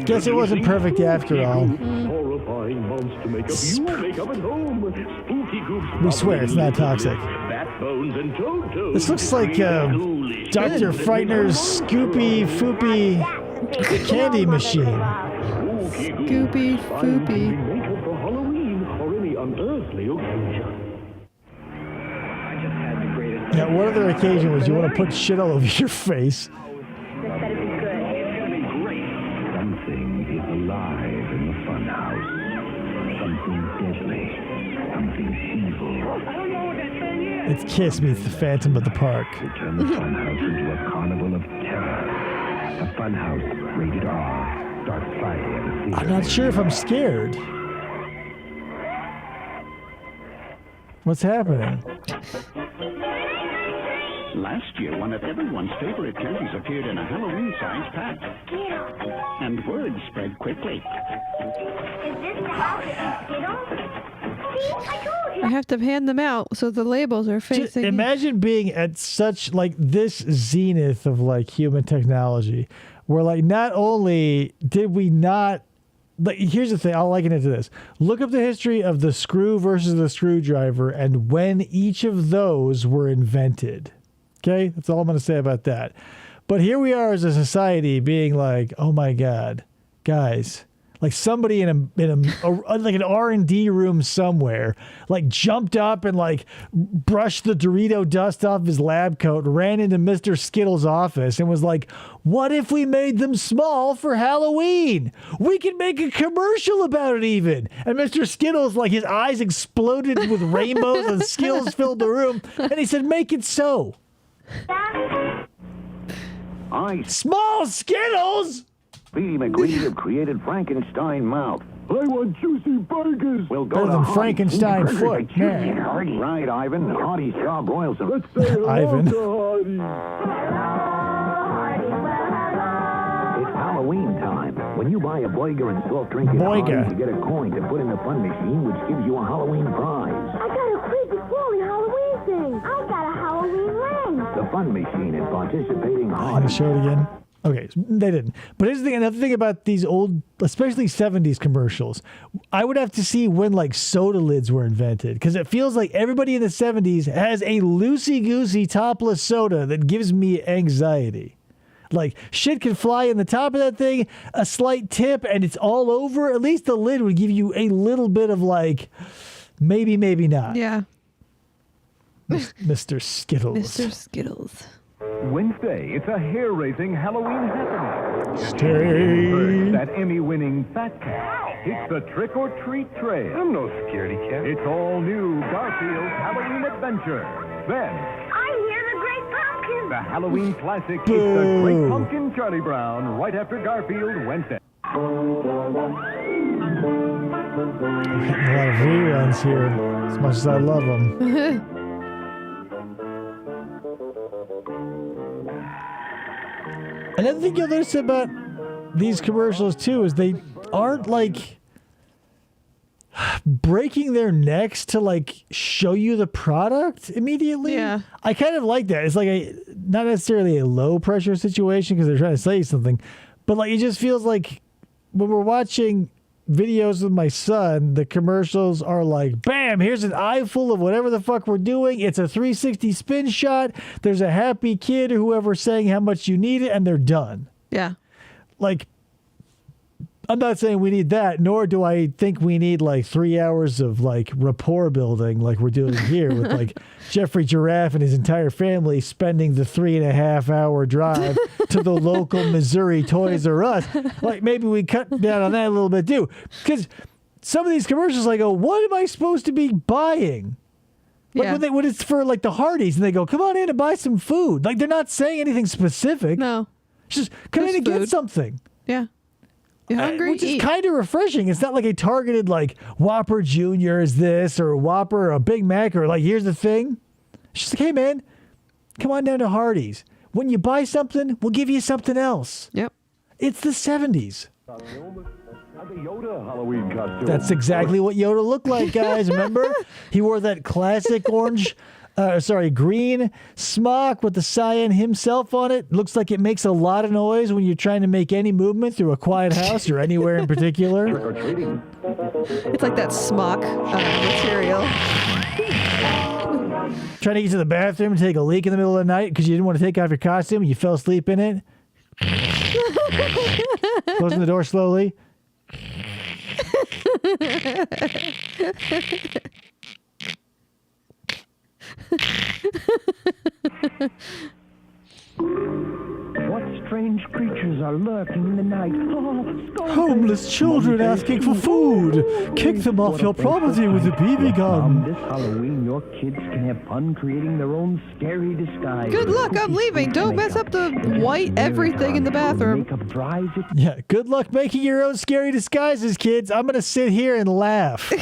Guess it wasn't perfect after all. Horrifying monster makeup. You make up at home. Spooky goops. We swear it's not toxic. Backbones and toe-toes. This looks like Dr. Frightener's Scoopy Foopy candy machine. Scoopy Foopy. Makeup for Halloween or any unearthly occasion. Now, what other occasion was you want to put shit all over your face? Something is alive in the funhouse. Something deadly. Something evil. It's Kiss meets the Phantom of the Park. To turn the funhouse into a carnival of terror. The funhouse, rated R. Starts Friday at the theater. I'm not sure if I'm scared. What's happening? Last year, one of everyone's favorite candies appeared in a Halloween-sized pack. And word spread quickly. Is this the house of Skittles? See, I told you. I have to hand them out so the labels are facing. Just imagine being at such like this zenith of like human technology, where like not only did we not. Like, here's the thing, I'll liken it to this. Look up the history of the screw versus the screwdriver and when each of those were invented. Okay? That's all I'm going to say about that. But here we are as a society being like, oh my God, guys, like somebody in like an R&D room somewhere, like jumped up and like brushed the Dorito dust off his lab coat, ran into Mr. Skittles' office and was like, what if we made them small for Halloween? We can make a commercial about it even. And Mr. Skittles, like his eyes exploded with rainbows and Skittles filled the room. And he said, make it so. Small Skittles? Speedy McGreedy have created Frankenstein mouth. I want juicy burgers. We'll go Better to than Hardee's. Frankenstein Burgers foot, are juicy man. and hearty. Right, Ivan. Hardee's Shaw broils them. Let's say hello Ivan. to Hardee's. It's Halloween time. When you buy a Boiger and soft drink at Boiger. Hardee's, you get a coin to put in the fun machine, which gives you a Halloween prize. I got a creepy crawly Halloween thing. I got a Halloween ring. The fun machine and participating Can I Hardee's. show it again? Okay, they didn't. But here's the thing, another thing about these old, especially 70s commercials, I would have to see when like soda lids were invented because it feels like everybody in the 70s has a loosey-goosey topless soda that gives me anxiety. Like shit can fly in the top of that thing, a slight tip, and it's all over. At least the lid would give you a little bit of like, maybe, maybe not. Yeah. Mr. Skittles. Mr. Skittles. Wednesday, it's a hair-raising Halloween happening. Stay. First, that Emmy-winning Fat Cat. It's the trick-or-treat trail. I'm no scaredy cat. It's all new Garfield's Halloween Adventure. Then, I hear the Great Pumpkin. the Halloween classic, It's the Great Pumpkin Charlie Brown, right after Garfield Wednesday. We're getting a lot of reruns here, as much as I love them. Another thing you'll notice about these commercials too is they aren't like breaking their necks to like show you the product immediately. Yeah. I kind of like that. It's like a not necessarily a low pressure situation because they're trying to say something, but like it just feels like when we're watching videos with my son, the commercials are like, bam, here's an eye full of whatever the fuck we're doing. It's a 360 spin shot. There's a happy kid or whoever's saying how much you need it, and they're done. Yeah. Like, I'm not saying we need that, nor do I think we need like 3 hours of like rapport building like we're doing here with like Jeffrey Giraffe and his entire family spending the 3.5 hour drive to the local Missouri Toys R Us. Like maybe we cut down on that a little bit too. Because some of these commercials I go, what am I supposed to be buying? Like when it's for like the Hardee's and they go, come on in and buy some food. Like they're not saying anything specific. No. Just come in and get something. Yeah. You're hungry? Which is kind of refreshing. It's not like a targeted like Whopper Jr. is this or Whopper or a Big Mac or like here's the thing. It's just like, hey man, come on down to Hardee's. When you buy something, we'll give you something else. Yep. It's the 70s. The Yoda Halloween costume. That's exactly what Yoda looked like, guys. Remember? He wore that classic green smock with the cyan himself on it. Looks like it makes a lot of noise when you're trying to make any movement through a quiet house or anywhere in particular. It's like that smock material. Trying to get to the bathroom and take a leak in the middle of the night because you didn't want to take off your costume and you fell asleep in it. Closing the door slowly. What strange creatures are lurking in the night? Homeless children asking for food. Kick them off your property with a BB gun. This Halloween, your kids can have fun creating their own scary disguise. Good luck, I'm leaving. Don't mess up the white everything in the bathroom. Yeah, good luck making your own scary disguises, kids. I'm going to sit here and laugh.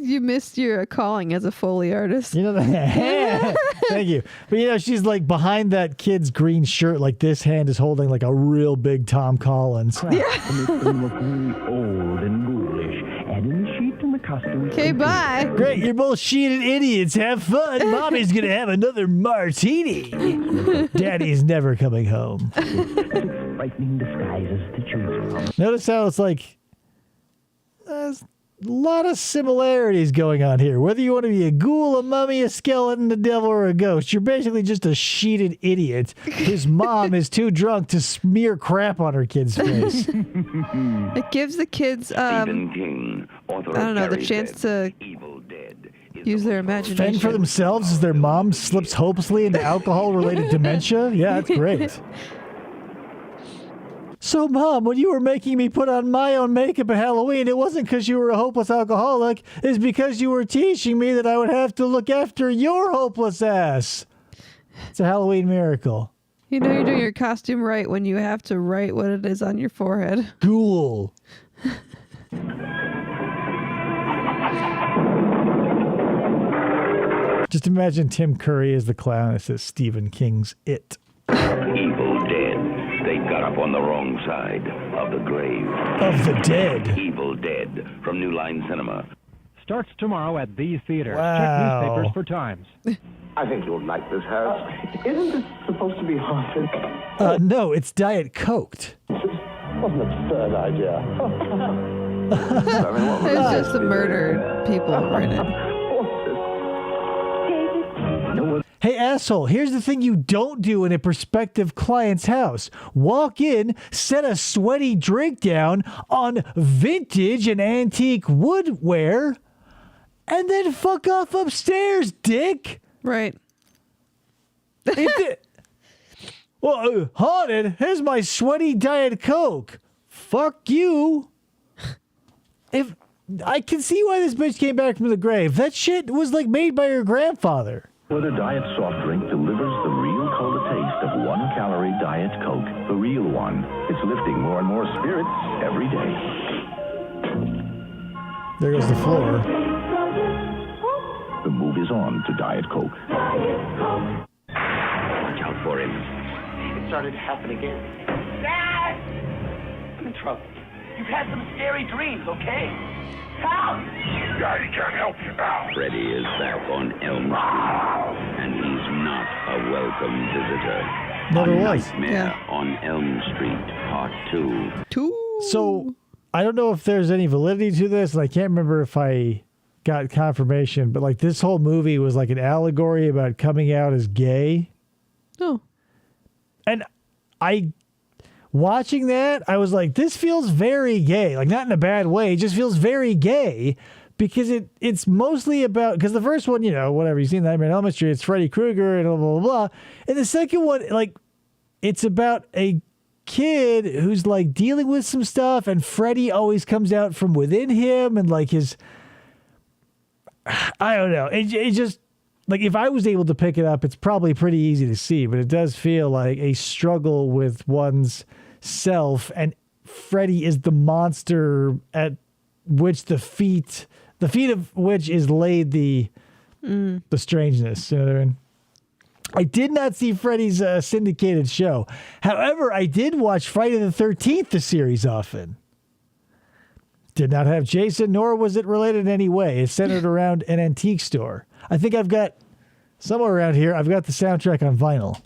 You missed your calling as a Foley artist. You know that. Thank you. But she's like behind that kid's green shirt, like this hand is holding like a real big Tom Collins. Yeah. And this thing looks really old and ghoulish. And in the sheet and the costume. Okay, bye. Great, you're both sheeted idiots. Have fun. Mommy's gonna have another martini. Daddy's never coming home. Frightening disguises to choose from. Notice how it's like there's a lot of similarities going on here. Whether you want to be a ghoul, a mummy, a skeleton, a devil, or a ghost, you're basically just a sheeted idiot whose mom is too drunk to smear crap on her kid's face. It gives the kids, Stephen King, author I don't know, the of chance to use their imagination. Fend for themselves as their mom slips hopelessly into alcohol-related dementia? Yeah, that's great. So, Mom, when you were making me put on my own makeup at Halloween, it wasn't because you were a hopeless alcoholic. It's because you were teaching me that I would have to look after your hopeless ass. It's a Halloween miracle. You know you're doing your costume right when you have to write what it is on your forehead. Ghoul. Just imagine Tim Curry as the clown. It says Stephen King's It. Evil Dead. They got up on the wrong side of the grave. Of the dead. Evil Dead from New Line Cinema. Starts tomorrow at the theater. Wow. Check newspapers for times. I think you'll like this house. Isn't this supposed to be haunted? No, it's Diet Coked. What an absurd idea. It's just the murdered people in it. Hey, asshole, here's the thing you don't do in a prospective client's house. Walk in, set a sweaty drink down on vintage and antique woodware, and then fuck off upstairs, dick. Right. Well, haunted, here's my sweaty Diet Coke. Fuck you. If I can see why this bitch came back from the grave. That shit was like made by her grandfather. Whether Diet Soft Drink delivers the real cola taste of 1-calorie Diet Coke, the real one. It's lifting more and more spirits every day. There goes the floor. The move is on to Diet Coke. Watch out for him. It started to happen again. Dad! I'm in trouble. You've had some scary dreams, okay? Help! Daddy can't help you now. Freddy is back on Elm Street, and he's not a welcome visitor. Never a was. Nightmare on Elm Street, Part 2. So, I don't know if there's any validity to this, and I can't remember if I got confirmation, but like this whole movie was like an allegory about coming out as gay. Oh. And watching that, I was like, this feels very gay. Like, not in a bad way. It just feels very gay because it's mostly about, because the first one, whatever, you've seen Nightmare on Elm Street, it's Freddy Krueger and blah, blah, blah. And the second one, like, it's about a kid who's like dealing with some stuff, and Freddy always comes out from within him, and like I don't know. It just, like, if I was able to pick it up, it's probably pretty easy to see, but it does feel like a struggle with one's self, and Freddy is the monster at which the feet of which is laid the strangeness. You know what I mean? I did not see Freddy's syndicated show. However, I did watch Friday the 13th, the series, often. Did not have Jason, nor was it related in any way. It's centered around an antique store. I think I've got, somewhere around here, I've got the soundtrack on vinyl.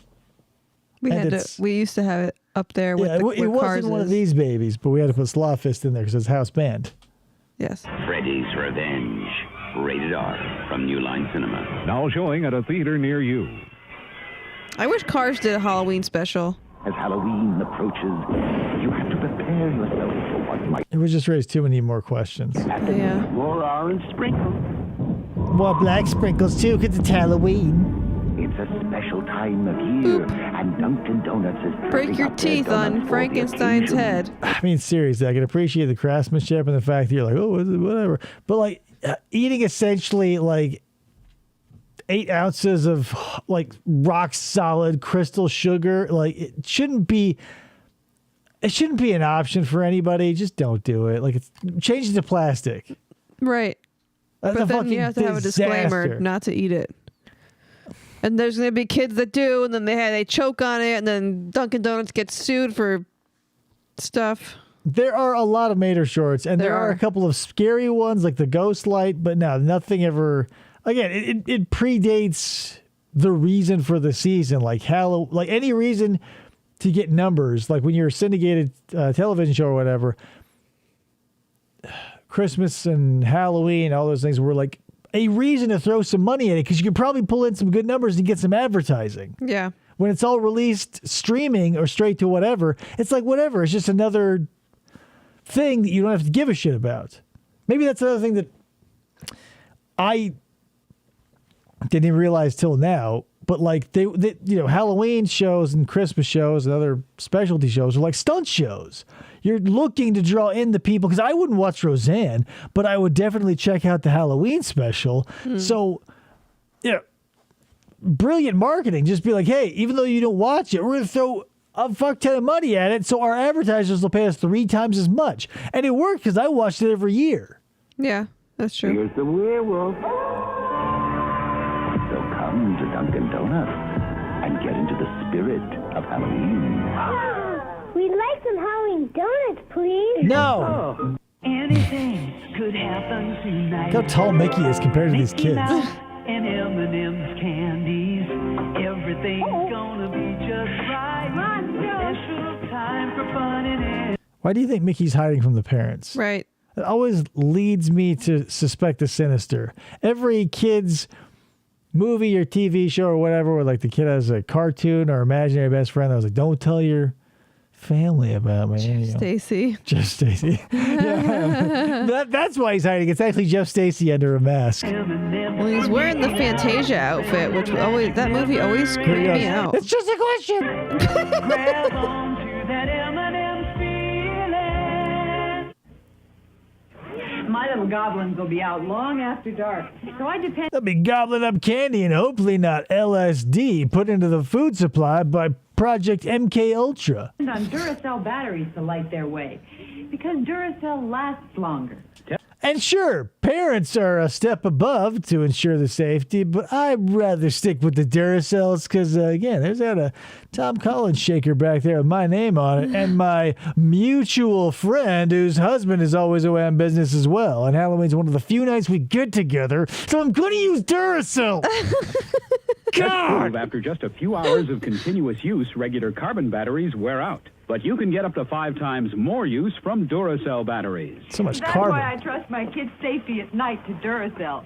We used to have it up there with it where wasn't Cars one of is. these babies, but we had to put Slawfist in there because it's house band. Yes. Freddy's Revenge. Rated R from New Line Cinema. Now showing at a theater near you. I wish Cars did a Halloween special. As Halloween approaches, you have to prepare yourself for what might It would just raise too many more questions. Yeah. More orange sprinkles. More black sprinkles too, because it's Halloween. It's a special time of year, and Dunkin' Donuts is Break your teeth on Frankenstein's head. I mean, seriously, I can appreciate the craftsmanship and the fact that you're like, oh, whatever. But like eating essentially like 8 ounces of like rock solid crystal sugar, like it shouldn't be an option for anybody. Just don't do it. Like, change it to plastic. Right. That's But a then fucking you have to have a disclaimer disaster. not to eat it. And there's going to be kids that do, and then they choke on it, and then Dunkin' Donuts gets sued for stuff. There are a lot of Mater shorts, and there are a couple of scary ones like the Ghost Light, but no, nothing ever. Again, it predates the reason for the season, like any reason to get numbers, like when you're a syndicated television show or whatever. Christmas and Halloween, all those things were like a reason to throw some money in it because you could probably pull in some good numbers and get some advertising. Yeah. When it's all released streaming or straight to whatever, it's like whatever. It's just another thing that you don't have to give a shit about. Maybe that's another thing that I didn't even realize till now. But like they Halloween shows and Christmas shows and other specialty shows are like stunt shows. You're looking to draw in the people because I wouldn't watch Roseanne, but I would definitely check out the Halloween special. So, brilliant marketing. Just be like, hey, even though you don't watch it, we're going to throw a fuck ton of money at it, so our advertisers will pay us 3 times as much. And it worked because I watched it every year. Yeah, that's true. Here's the werewolf. So come to Dunkin' Donuts and get into the spirit of Halloween. We'd like some Halloween donuts, please. No. Oh, anything could happen tonight. Look how tall Mickey is compared to these Mickey kids. Mouse and M&M's candies. Everything's gonna be just right. Special time for fun and Why do you think Mickey's hiding from the parents? Right. It always leads me to suspect the sinister. Every kid's movie or TV show or whatever, where like the kid has a cartoon or imaginary best friend, I was like, don't tell your family about me. Stacy. Jeff Stacy. Yeah. That's why he's hiding. It's actually Jeff Stacy under a mask. Well, he's wearing the Fantasia outfit, which that movie always creeped me out. It's just a question. grab onto that M&M feeling. My little goblins will be out long after dark, so I depend They'll be gobbling up candy and hopefully not LSD put into the food supply by Project MK Ultra. on Duracell batteries to light their way, because Duracell lasts longer. And sure, parents are a step above to ensure the safety, but I'd rather stick with the Duracells because, again, there's got a Tom Collins shaker back there with my name on it and my mutual friend whose husband is always away on business as well. And Halloween's one of the few nights we get together, so I'm going to use Duracell. God! After just a few hours of continuous use, regular carbon batteries wear out. But you can get up to 5 times more use from Duracell batteries. So much That's carbon. why I trust my kids' safety at night to Duracell.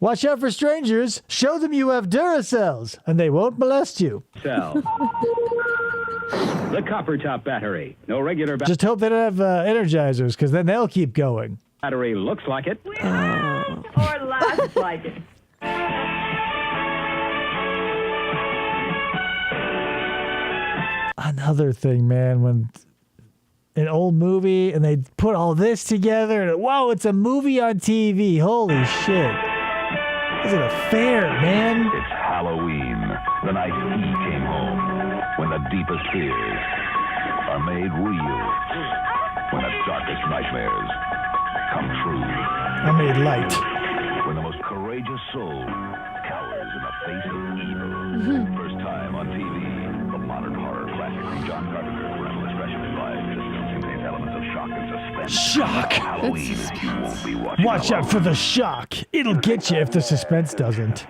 Watch out for strangers. Show them you have Duracells, and they won't molest you. Duracell. The copper top battery. No regular Just hope they don't have energizers, because then they'll keep going. battery looks like it. Or lasts like it. Another thing, man, when an old movie and they put all this together and wow, it's a movie on TV. Holy shit. This is a fair, man. It's Halloween, the night he came home, when the deepest fears are made real, when the darkest nightmares come true. I made light. When the most courageous soul cowers in the face of evil. First time on TV, the modern horror classic from John Carpenter. Parental discretion advised. This film contains elements of shock and suspense. Shock. Halloween, you won't be watching Watch out for the shock. It'll get you if the suspense doesn't.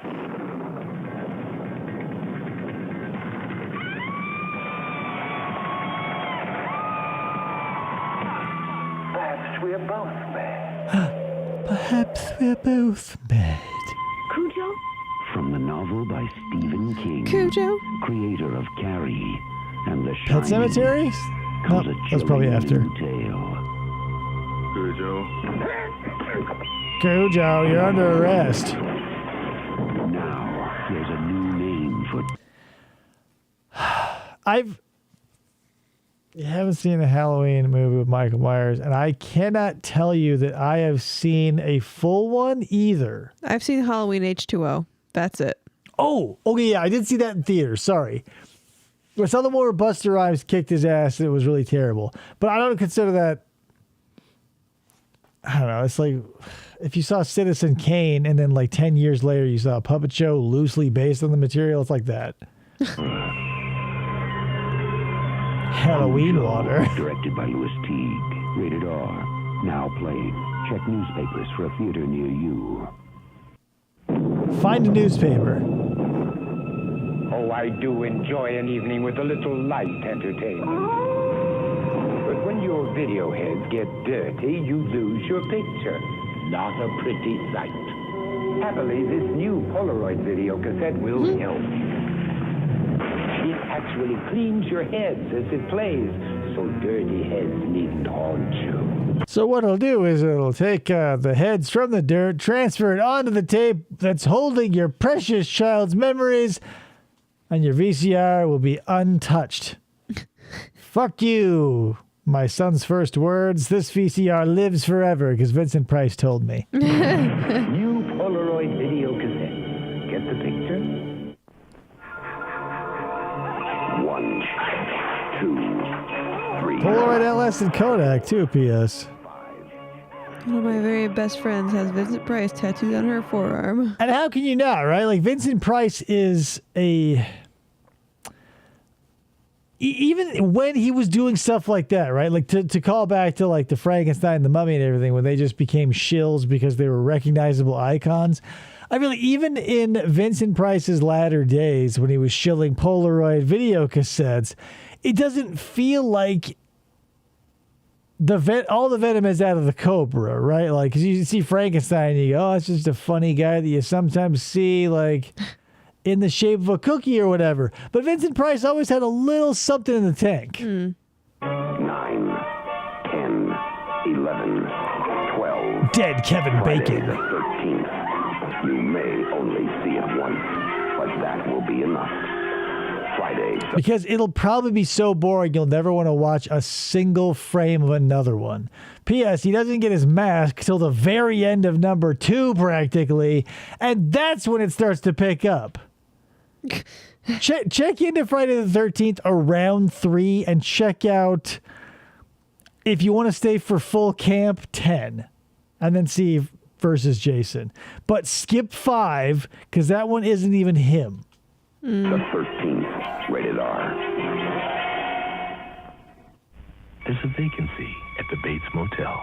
Perhaps we're both mad. Perhaps we're both mad. Cujo? From the novel by Stephen King. Cujo? Creator of Carrie and The Pet Shining. Cemetery? No, that's probably after. Cujo. Cujo, you're under arrest. Now, there's a new name for... You haven't seen a Halloween movie with Michael Myers, and I cannot tell you that I have seen a full one either. I've seen Halloween H2O. That's it. Oh, okay, yeah, I did see that in theaters. Sorry. I saw the one where Buster Rhymes kicked his ass, and it was really terrible. But I don't consider that I don't know. It's like if you saw Citizen Kane and then like 10 years later you saw a puppet show loosely based on the material. It's like that. Halloween Water. Directed by Louis Teague. Rated R. Now playing. Check newspapers for a theater near you. Find a newspaper. Oh, I do enjoy an evening with a little light entertainment. But when your video heads get dirty, you lose your picture. Not a pretty sight. Happily, this new Polaroid video cassette will help. It actually cleans your heads as it plays, so dirty heads needn't haunt you. So what it'll do is it'll take the heads from the dirt, transfer it onto the tape that's holding your precious child's memories, and your VCR will be untouched. Fuck you. My son's first words, this VCR lives forever, because Vincent Price told me. New Polaroid video cassette. Get the picture? 1, 2, 3. Polaroid LS and Kodak, too, P.S. One of my very best friends has Vincent Price tattooed on her forearm. And how can you not, right? Like, Vincent Price is a... Even when he was doing stuff like that, right? Like, to call back to, like, the Frankenstein, the Mummy, and everything, when they just became shills because they were recognizable icons. I mean, even in Vincent Price's latter days, when he was shilling Polaroid video cassettes, it doesn't feel like all the venom is out of the cobra, right? Like, 'cause you see Frankenstein and you go, oh, it's just a funny guy that you sometimes see, like, in the shape of a cookie or whatever. But Vincent Price always had a little something in the tank. 9, 10, 11, 12. Dead Kevin Friday Bacon. the 13th. You may only see it once, but that will be enough. Friday. Because it'll probably be so boring you'll never want to watch a single frame of another one. P.S. He doesn't get his mask till the very end of number 2, practically, and that's when it starts to pick up. Check into Friday the 13th around 3 and check out, if you want to stay for full camp, 10. And then see versus Jason. But skip 5, because that one isn't even him. The 13th. Rated R. There's a vacancy at the Bates Motel.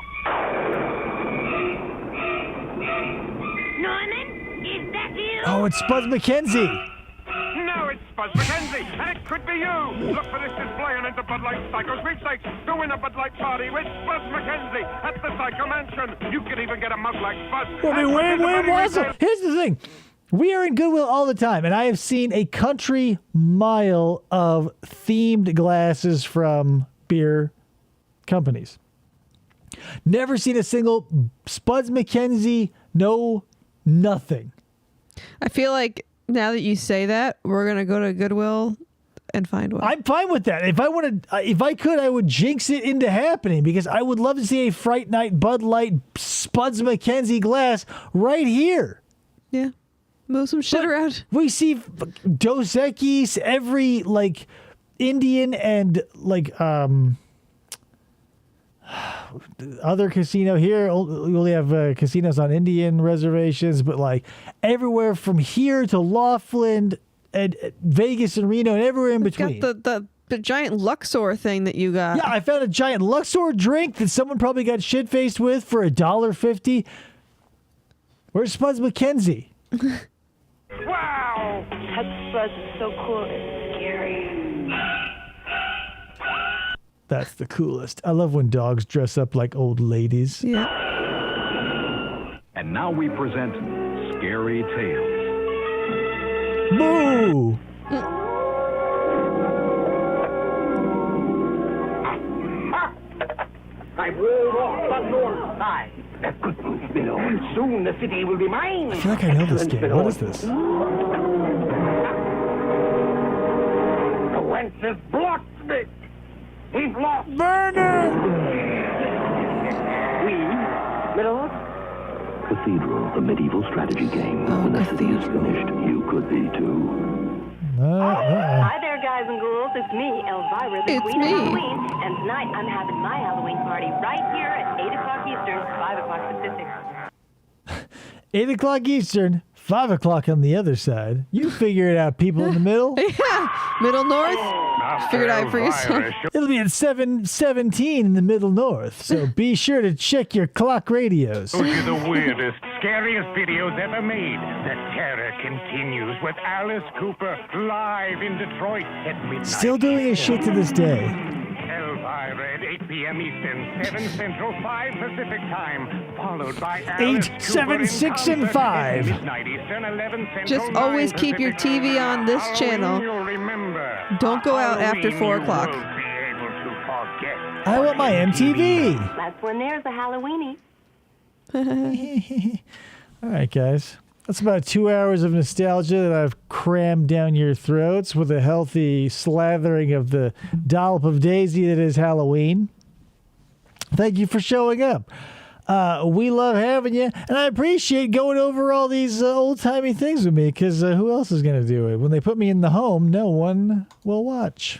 Norman, is that you? Oh, it's Spud McKenzie. No, it's Buzz McKenzie, and it could be you. Look for this display and enter Bud Light Psycho Sweepstakes to win a Bud Light party with Buzz McKenzie at the Psycho Mansion. You can even get a mug like Buzz. Well, I mean, where was it? Here's the thing. We are in Goodwill all the time, and I have seen a country mile of themed glasses from beer companies. Never seen a single Spuds McKenzie, no, nothing. I feel like now that you say that, we're going to go to Goodwill and find one. I'm fine with that. If I could, I would jinx it into happening, because I would love to see a Fright Night Bud Light Spuds McKenzie glass right here. Yeah. Move some shit around. We see Dos Equis, every like Indian and like other casino here. We only have casinos on Indian reservations, but like everywhere from here to Laughlin and Vegas and Reno and everywhere in between. Got the giant Luxor thing that you got. Yeah, I found a giant Luxor drink that someone probably got shit-faced with for $1.50. Where's Spuds McKenzie? Wow! That Buzz is so cool and scary. That's the coolest. I love when dogs dress up like old ladies. Yeah. And now we present Scary Tales. Boo! I rolled off the north side. That good news, Spino. Soon the city will be mine. I feel like I know this game. What is this? The wench has blocked me. He's lost. Burner! We, Middle? Cathedral, the medieval strategy game. When the city is finished, you could be too. Hi there, guys and girls. It's me, Elvira, the It's Queen me. of Halloween. And tonight I'm having my Halloween party right here at 8 o'clock Eastern, 5 5 o'clock Pacific. 8 o'clock Eastern, 5 o'clock on the other side. You figure it out, people in the middle. Yeah, middle north. Figure it out for yourself. It'll be at 7:17 in the middle north, so be sure to check your clock radios. Show you the weirdest, scariest videos ever made. The terror continues with Alice Cooper live in Detroit at midnight. Still doing his shit to this day. Elvira at 8 p.m. Eastern, 7 Central, 5 Pacific time, followed by Alice 8, 7, 6, and 5. Midnight Eastern, 11 Central, Just always 9 keep your Pacific TV on this channel. Don't go out after 4 o'clock. I want my MTV. That's when there's a Halloweeny. All right, guys. That's about 2 hours of nostalgia that I've crammed down your throats with a healthy slathering of the dollop of daisy that is Halloween. Thank you for showing up. We love having you, and I appreciate going over all these old-timey things with me, because who else is going to do it? When they put me in the home, no one will watch.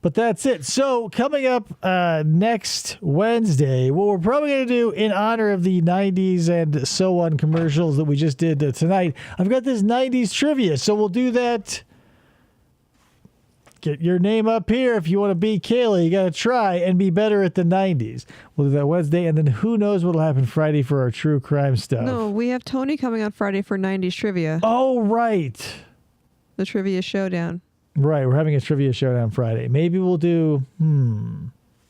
But that's it. So coming up next Wednesday, what we're probably going to do in honor of the 90s and so on commercials that we just did tonight, I've got this 90s trivia. So we'll do that. Get your name up here if you want to be Kayla. You got to try and be better at the 90s. We'll do that Wednesday, and then who knows what'll happen Friday for our true crime stuff. No, we have Tony coming on Friday for 90s trivia. Oh, right. The trivia showdown. Right, we're having a trivia showdown Friday. Maybe we'll do,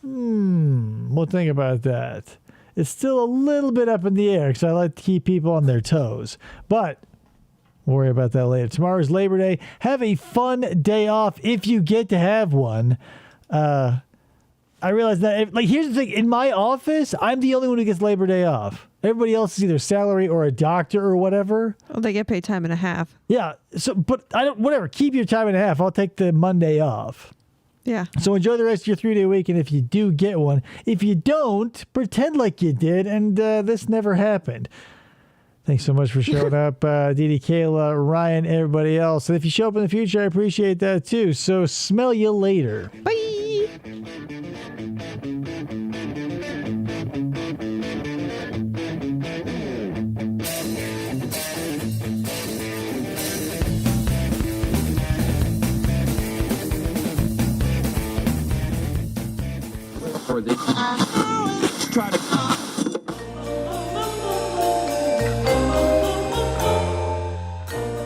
we'll think about that. It's still a little bit up in the air because I like to keep people on their toes. But we'll worry about that later. Tomorrow's Labor Day. Have a fun day off if you get to have one. I realize that, here's the thing. In my office, I'm the only one who gets Labor Day off. Everybody else is either salary or a doctor or whatever. Oh, they get paid time and a half. Yeah. So, but whatever. Keep your time and a half. I'll take the Monday off. Yeah. So enjoy the rest of your 3-day week. And if you do get one, if you don't, pretend like you did. And this never happened. Thanks so much for showing up, Dee, Kayla, Ryan, everybody else. And if you show up in the future, I appreciate that too. So smell you later. Bye. For this, try to.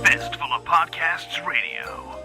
Fistful of Podcasts Radio.